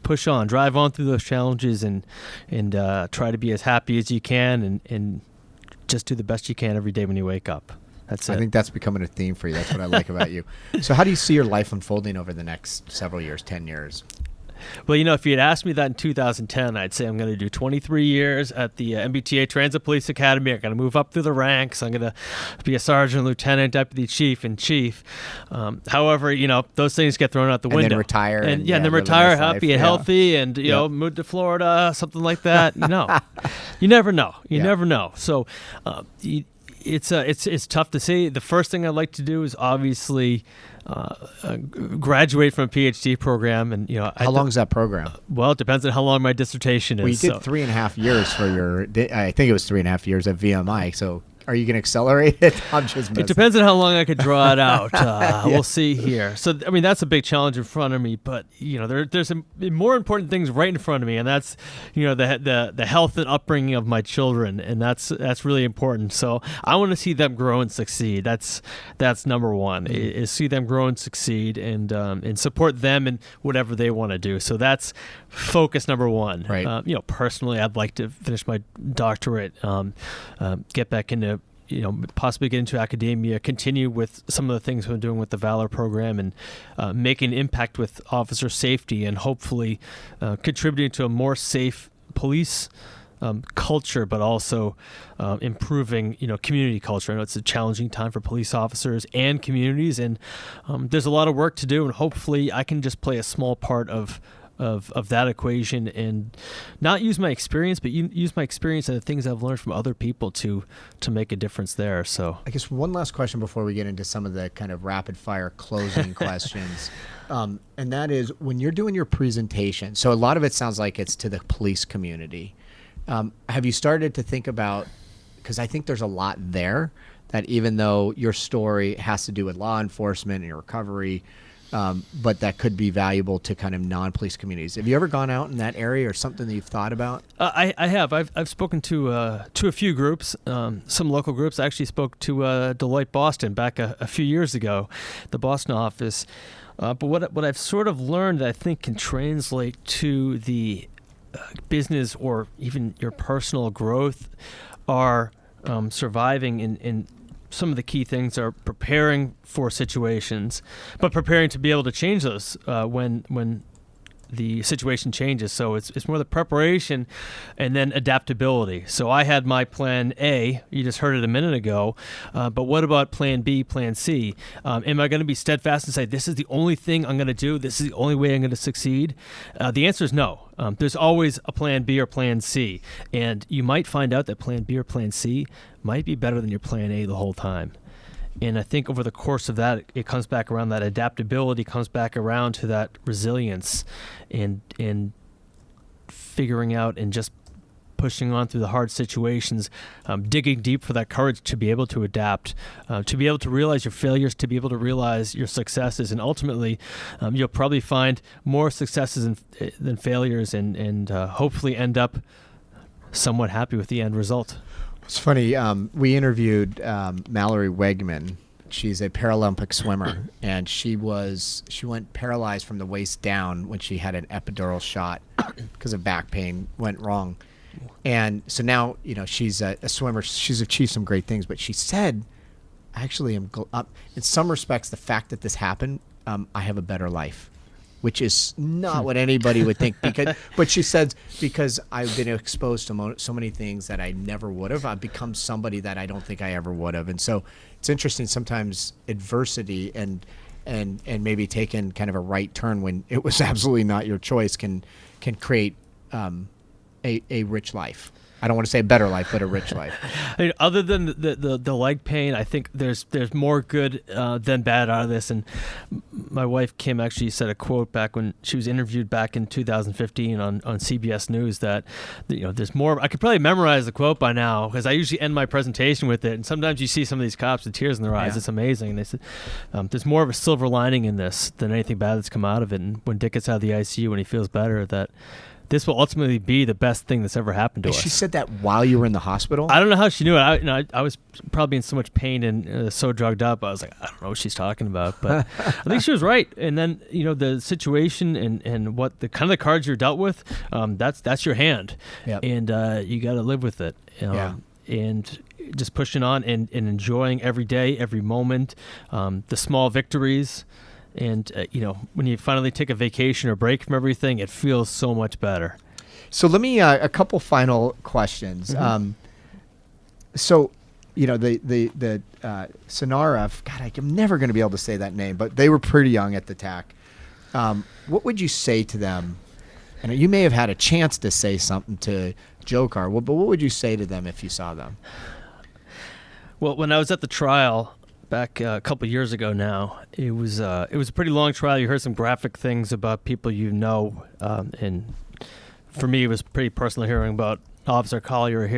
[SPEAKER 2] push on, drive on through those challenges, and try to be as happy as you can, and just do the best you can every day when you wake up. That's it.
[SPEAKER 1] I think that's becoming a theme for you. That's what I like about you. So how do you see your life unfolding over the next several years, 10 years?
[SPEAKER 2] Well, if you had asked me that in 2010, I'd say I'm going to do 23 years at the MBTA Transit Police Academy. I'm going to move up through the ranks. I'm going to be a sergeant, lieutenant, deputy chief, and chief. However, those things get thrown out the window.
[SPEAKER 1] And then retire.
[SPEAKER 2] And then retire happy and healthy, and, move to Florida, something like that. You never know. You never know. So it's tough to say. The first thing I'd like to do is obviously graduate from a PhD program, and
[SPEAKER 1] how long is that program?
[SPEAKER 2] Well, it depends on how long my dissertation is.
[SPEAKER 1] Well, you did 3.5 years for your. I think it was 3.5 years at VMI. So are you going to accelerate it? I'm just messing.
[SPEAKER 2] It depends on how long I could draw it out. We'll see here. So, that's a big challenge in front of me. But there's some more important things right in front of me, and that's the health and upbringing of my children, and that's really important. So I want to see them grow and succeed. That's number one. Is see them grow and succeed, and support them in whatever they want to do. So that's focus number one.
[SPEAKER 1] Right.
[SPEAKER 2] Personally, I'd like to finish my doctorate, get back into possibly get into academia, continue with some of the things we're doing with the Valor program, and make an impact with officer safety, and hopefully contributing to a more safe police culture, but also improving, community culture. I know it's a challenging time for police officers and communities, and there's a lot of work to do, and hopefully I can just play a small part of that equation and not use my experience, but use my experience and the things I've learned from other people to make a difference there. So
[SPEAKER 1] I guess one last question before we get into some of the kind of rapid fire closing questions. And that is, when you're doing your presentation, so a lot of it sounds like it's to the police community. Have you started to think about, because I think there's a lot there that even though your story has to do with law enforcement and your recovery, but that could be valuable to kind of non-police communities. Have you ever gone out in that area or something that you've thought about?
[SPEAKER 2] I have. I've spoken to a few groups, some local groups. I actually spoke to Deloitte Boston back a few years ago, the Boston office. But what I've sort of learned that I think can translate to the business or even your personal growth are surviving in some of the key things are preparing for situations, but preparing to be able to change those when the situation changes. So it's more the preparation and then adaptability. So I had my plan A, you just heard it a minute ago, but what about plan B, plan C? Am I going to be steadfast and say, this is the only thing I'm going to do, this is the only way I'm going to succeed? The answer is no. There's always a plan B or plan C, and you might find out that plan B or plan C might be better than your plan A the whole time. And I think over the course of that, it comes back around, that adaptability comes back around to that resilience and figuring out and just pushing on through the hard situations, digging deep for that courage to be able to adapt, to be able to realize your failures, to be able to realize your successes. And ultimately, you'll probably find more successes than failures and hopefully end up somewhat happy with the end result.
[SPEAKER 1] It's funny. We interviewed Mallory Wegman. She's a Paralympic swimmer, and she went paralyzed from the waist down when she had an epidural shot because of back pain went wrong. And so now, she's a swimmer. She's achieved some great things, but she said, actually, in some respects, the fact that this happened, I have a better life. Which is not what anybody would think. But she says, because I've been exposed to so many things that I never would have, I've become somebody that I don't think I ever would have. And so it's interesting sometimes adversity and maybe taking kind of a right turn when it was absolutely not your choice can create a rich life. I don't want to say a better life, but a rich life.
[SPEAKER 2] I mean, other than the leg pain, I think there's more good than bad out of this. And my wife Kim actually said a quote back when she was interviewed back in 2015 on CBS News that there's more. I could probably memorize the quote by now because I usually end my presentation with it. And sometimes you see some of these cops with tears in their eyes. Yeah. It's amazing. And they said there's more of a silver lining in this than anything bad that's come out of it. And when Dick gets out of the ICU, when he feels better, that this will ultimately be the best thing that's ever happened to us.
[SPEAKER 1] She said that while you were in the hospital?
[SPEAKER 2] I don't know how she knew it. I was probably in so much pain and so drugged up. I was like, I don't know what she's talking about. But I think she was right. And then, the situation and what the kind of the cards you're dealt with, that's your hand. Yep. And you got to live with it. And just pushing on and enjoying every day, every moment, the small victories. And, when you finally take a vacation or break from everything, it feels so much better.
[SPEAKER 1] So let me, a couple final questions. Mm-hmm. The Sonara, God, I'm never going to be able to say that name, but they were pretty young at the TAC. What would you say to them? And you may have had a chance to say something to Dzhokhar, but what would you say to them if you saw them?
[SPEAKER 2] Well, when I was at the trial back a couple years ago now, it was a pretty long trial. You heard some graphic things about people and for me it was pretty personal hearing about Officer Collier,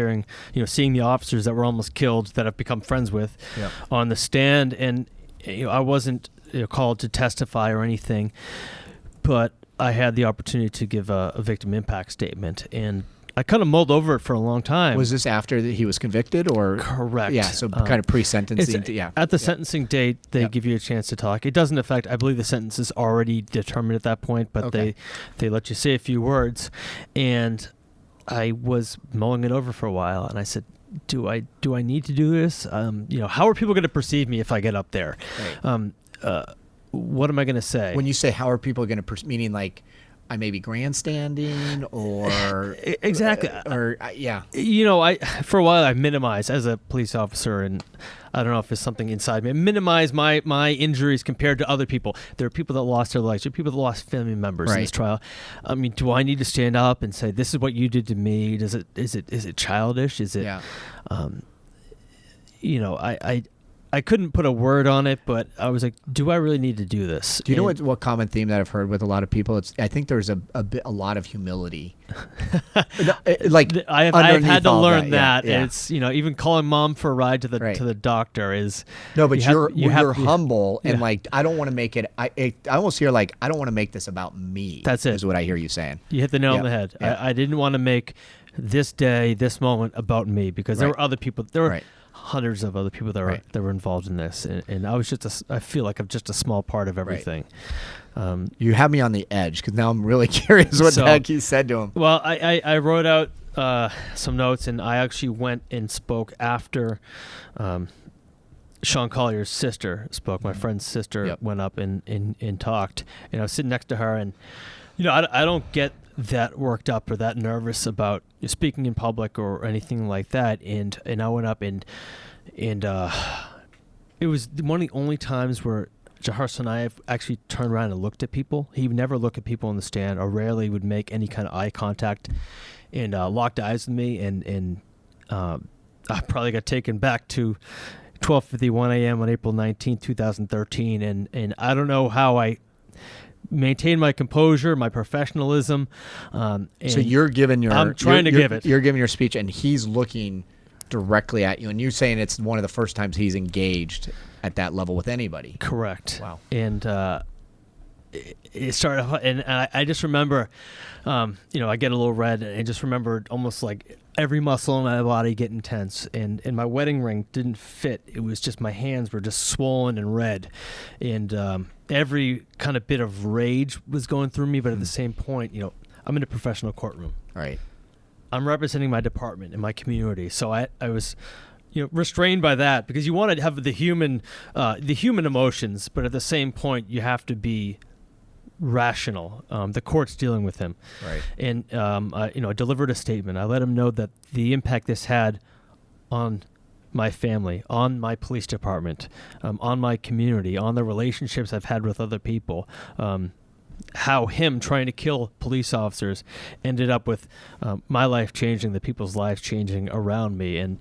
[SPEAKER 2] seeing the officers that were almost killed that I've become friends with on the stand. And I wasn't called to testify or anything, but I had the opportunity to give a victim impact statement, and I kind of mulled over it for a long time.
[SPEAKER 1] Was this after he was convicted, or?
[SPEAKER 2] Correct.
[SPEAKER 1] Yeah, so kind of pre-sentencing.
[SPEAKER 2] At the sentencing date, they give you a chance to talk. It doesn't affect, I believe the sentence is already determined at that point, but they let you say a few words. And I was mulling it over for a while, and I said, do I need to do this? How are people going to perceive me if I get up there? Right. What am I going to say?
[SPEAKER 1] When you say how are people going to meaning like, I may be grandstanding or
[SPEAKER 2] Exactly.
[SPEAKER 1] Yeah.
[SPEAKER 2] I for a while I minimized as a police officer, and I don't know if it's something inside me. I minimize my injuries compared to other people. There are people that lost their lives. There are people that lost family members in this trial. I mean, do I need to stand up and say, "This is what you did to me"? Is it childish? Is it?
[SPEAKER 1] Yeah.
[SPEAKER 2] I couldn't put a word on it, but I was like, do I really need to do this?
[SPEAKER 1] Do you know what common theme that I've heard with a lot of people? I think there's a lot of humility. Like
[SPEAKER 2] I've had to learn that.
[SPEAKER 1] Yeah.
[SPEAKER 2] It's even calling mom for a ride to the doctor is
[SPEAKER 1] no, but you're
[SPEAKER 2] to be
[SPEAKER 1] humble and like I don't want to make it. I almost hear like I don't want to make this about me.
[SPEAKER 2] That's it.
[SPEAKER 1] Is what I hear you saying.
[SPEAKER 2] You hit the nail on the head.
[SPEAKER 1] Yeah.
[SPEAKER 2] I didn't want to make this day, this moment about me because there were other people. There were hundreds of other people that were involved in this, and I was I feel like I'm just a small part of everything.
[SPEAKER 1] You have me on the edge because now I'm really curious what the heck you said to him.
[SPEAKER 2] Well, I wrote out some notes, and I actually went and spoke after Sean Collier's sister spoke. My friend's sister went up and talked, and I was sitting next to her, and I don't get that worked up or that nervous about speaking in public or anything like that, and I went up and it was one of the only times where Jahar Tsarnaev actually turned around and looked at people. He would never look at people in the stand, or rarely would make any kind of eye contact, and locked eyes with me, and I probably got taken back to 12:51 a.m. on April 19, 2013, and I don't know how I maintain my composure, my professionalism. So
[SPEAKER 1] you're giving your...
[SPEAKER 2] I'm trying to give it.
[SPEAKER 1] You're giving your speech, and he's looking directly at you, and you're saying it's one of the first times he's engaged at that level with anybody.
[SPEAKER 2] Correct.
[SPEAKER 1] Wow.
[SPEAKER 2] And it started, and I just remember, I get a little red, and I just remember almost like every muscle in my body getting tense, and my wedding ring didn't fit. It was just my hands were just swollen and red, and every kind of bit of rage was going through me. But at the same point, I'm in a professional courtroom.
[SPEAKER 1] Right.
[SPEAKER 2] I'm representing my department and my community, so I was, restrained by that, because you want to have the human emotions, but at the same point, you have to be rational. The court's dealing with him,
[SPEAKER 1] right?
[SPEAKER 2] And I delivered a statement. I let him know that the impact this had on my family, on my police department, on my community, on the relationships I've had with other people. How him trying to kill police officers ended up with my life changing, the people's lives changing around me, and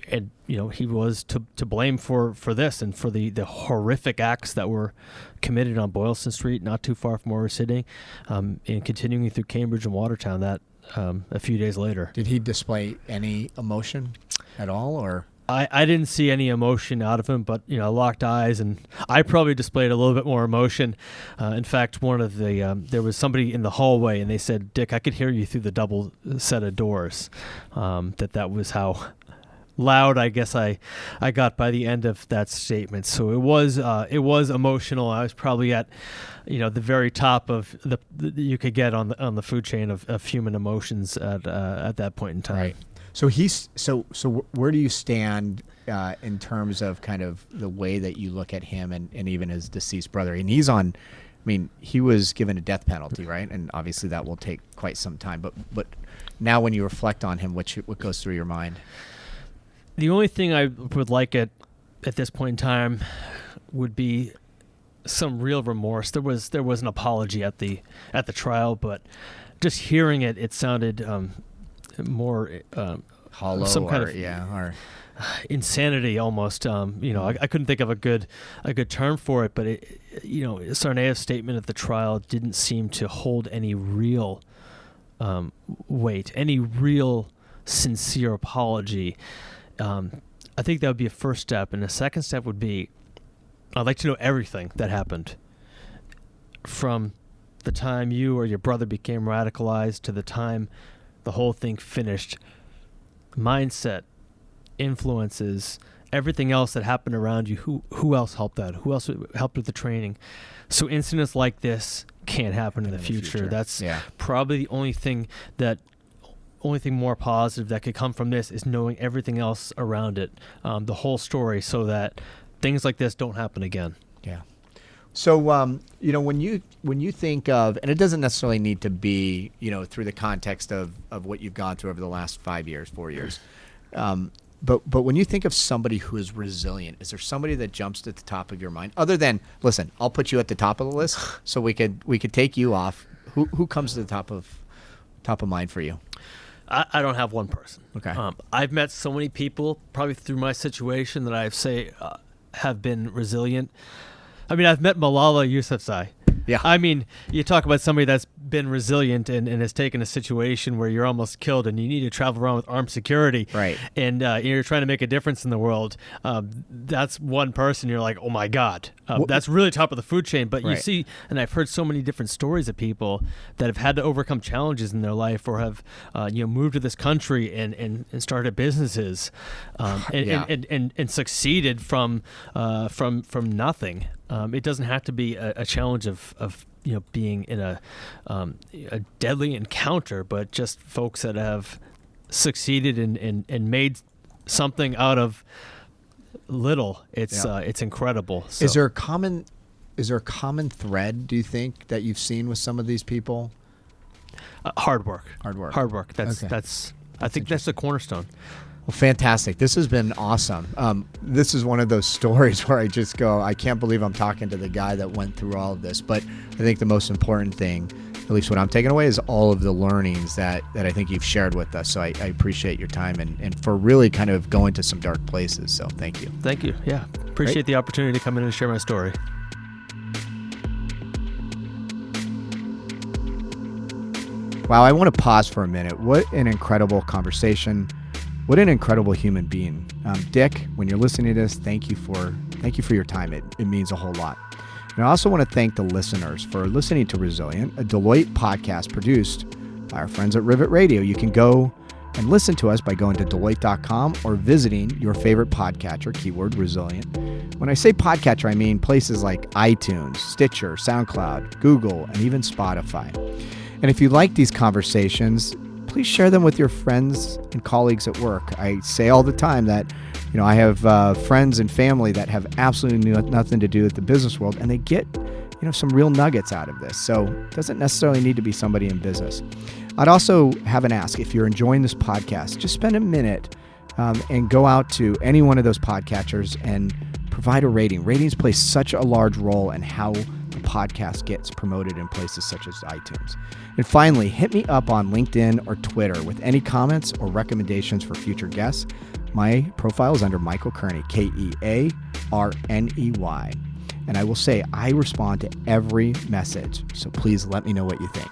[SPEAKER 2] he was to blame for this and for the horrific acts that were committed on Boylston Street, not too far from where we're sitting, and continuing through Cambridge and Watertown. That a few days later.
[SPEAKER 1] Did he display any emotion at all, or?
[SPEAKER 2] I didn't see any emotion out of him, but locked eyes, and I probably displayed a little bit more emotion. In fact, one of the there was somebody in the hallway, and they said, "Dick, I could hear you through the double set of doors." That was how loud I guess I got by the end of that statement. So it was emotional. I was probably at the very top of the you could get on the food chain of human emotions at that point in time.
[SPEAKER 1] Right. So so where do you stand in terms of kind of the way that you look at him and even his deceased brother? And he's on, he was given a death penalty, right? And obviously that will take quite some time. But now when you reflect on him, what goes through your mind?
[SPEAKER 2] The only thing I would like at this point in time would be some real remorse. There was an apology at the trial, but just hearing it sounded more
[SPEAKER 1] hollow,
[SPEAKER 2] some kind of
[SPEAKER 1] or
[SPEAKER 2] insanity almost. I couldn't think of a good term for it, but Tsarnaev's statement at the trial didn't seem to hold any real weight, any real sincere apology. I think that would be a first step, and the second step would be I'd like to know everything that happened from the time you or your brother became radicalized to the time the whole thing finished. Mindset, influences, everything else that happened around you. Who else helped that? Who else helped with the training? So incidents like this can't happen in the future. That's probably the only thing more positive that could come from this is knowing everything else around it, the whole story, so that things like this don't happen again.
[SPEAKER 1] Yeah. So, when you think of, and it doesn't necessarily need to be, through the context of what you've gone through over the last 4 years, but when you think of somebody who is resilient, is there somebody that jumps to the top of your mind? Other than, listen, I'll put you at the top of the list, so we could take you off. Who comes to the top of mind for you?
[SPEAKER 2] I don't have one person.
[SPEAKER 1] Okay.
[SPEAKER 2] I've met so many people, probably through my situation, that I say have been resilient. I mean, I've met Malala Yousafzai.
[SPEAKER 1] Yeah.
[SPEAKER 2] I mean, you talk about somebody that's been resilient and has taken a situation where you're almost killed and you need to travel around with armed security.
[SPEAKER 1] Right.
[SPEAKER 2] And you're trying to make a difference in the world. That's one person you're like, oh my God. That's really top of the food chain. But you
[SPEAKER 1] Right.
[SPEAKER 2] see, and I've heard so many different stories of people that have had to overcome challenges in their life or have moved to this country and started businesses
[SPEAKER 1] Yeah.
[SPEAKER 2] and succeeded from nothing. It doesn't have to be a challenge of being in a deadly encounter, but just folks that have succeeded and made something out of little. It's incredible. So,
[SPEAKER 1] Is there a common thread, do you think, that you've seen with some of these people?
[SPEAKER 2] hard work.
[SPEAKER 1] Hard work.
[SPEAKER 2] That's
[SPEAKER 1] Okay.
[SPEAKER 2] I think that's the cornerstone.
[SPEAKER 1] Well, fantastic. This has been awesome. This is one of those stories where I just go, I can't believe I'm talking to the guy that went through all of this. But I think the most important thing, at least what I'm taking away, is all of the learnings that I think you've shared with us. So I appreciate your time and for really kind of going to some dark places. So thank you.
[SPEAKER 2] Thank you. Yeah. Appreciate the opportunity to come in and share my story.
[SPEAKER 1] Wow, I want to pause for a minute. What an incredible conversation. What an incredible human being. Dick, when you're listening to this, thank you for your time. It means a whole lot. And I also want to thank the listeners for listening to Resilient, a Deloitte podcast produced by our friends at Rivet Radio. You can go and listen to us by going to Deloitte.com or visiting your favorite podcatcher, keyword Resilient. When I say podcatcher, I mean places like iTunes, Stitcher, SoundCloud, Google, and even Spotify. And if you like these conversations, please share them with your friends and colleagues at work. I say all the time that, I have friends and family that have absolutely nothing to do with the business world, and they get, some real nuggets out of this. So it doesn't necessarily need to be somebody in business. I'd also have an ask. If you're enjoying this podcast, just spend a minute and go out to any one of those podcatchers and provide a rating. Ratings play such a large role in how the podcast gets promoted in places such as iTunes. And finally, hit me up on LinkedIn or Twitter with any comments or recommendations for future guests. My profile is under Michael Kearney, Kearney. And I will say I respond to every message, so please let me know what you think.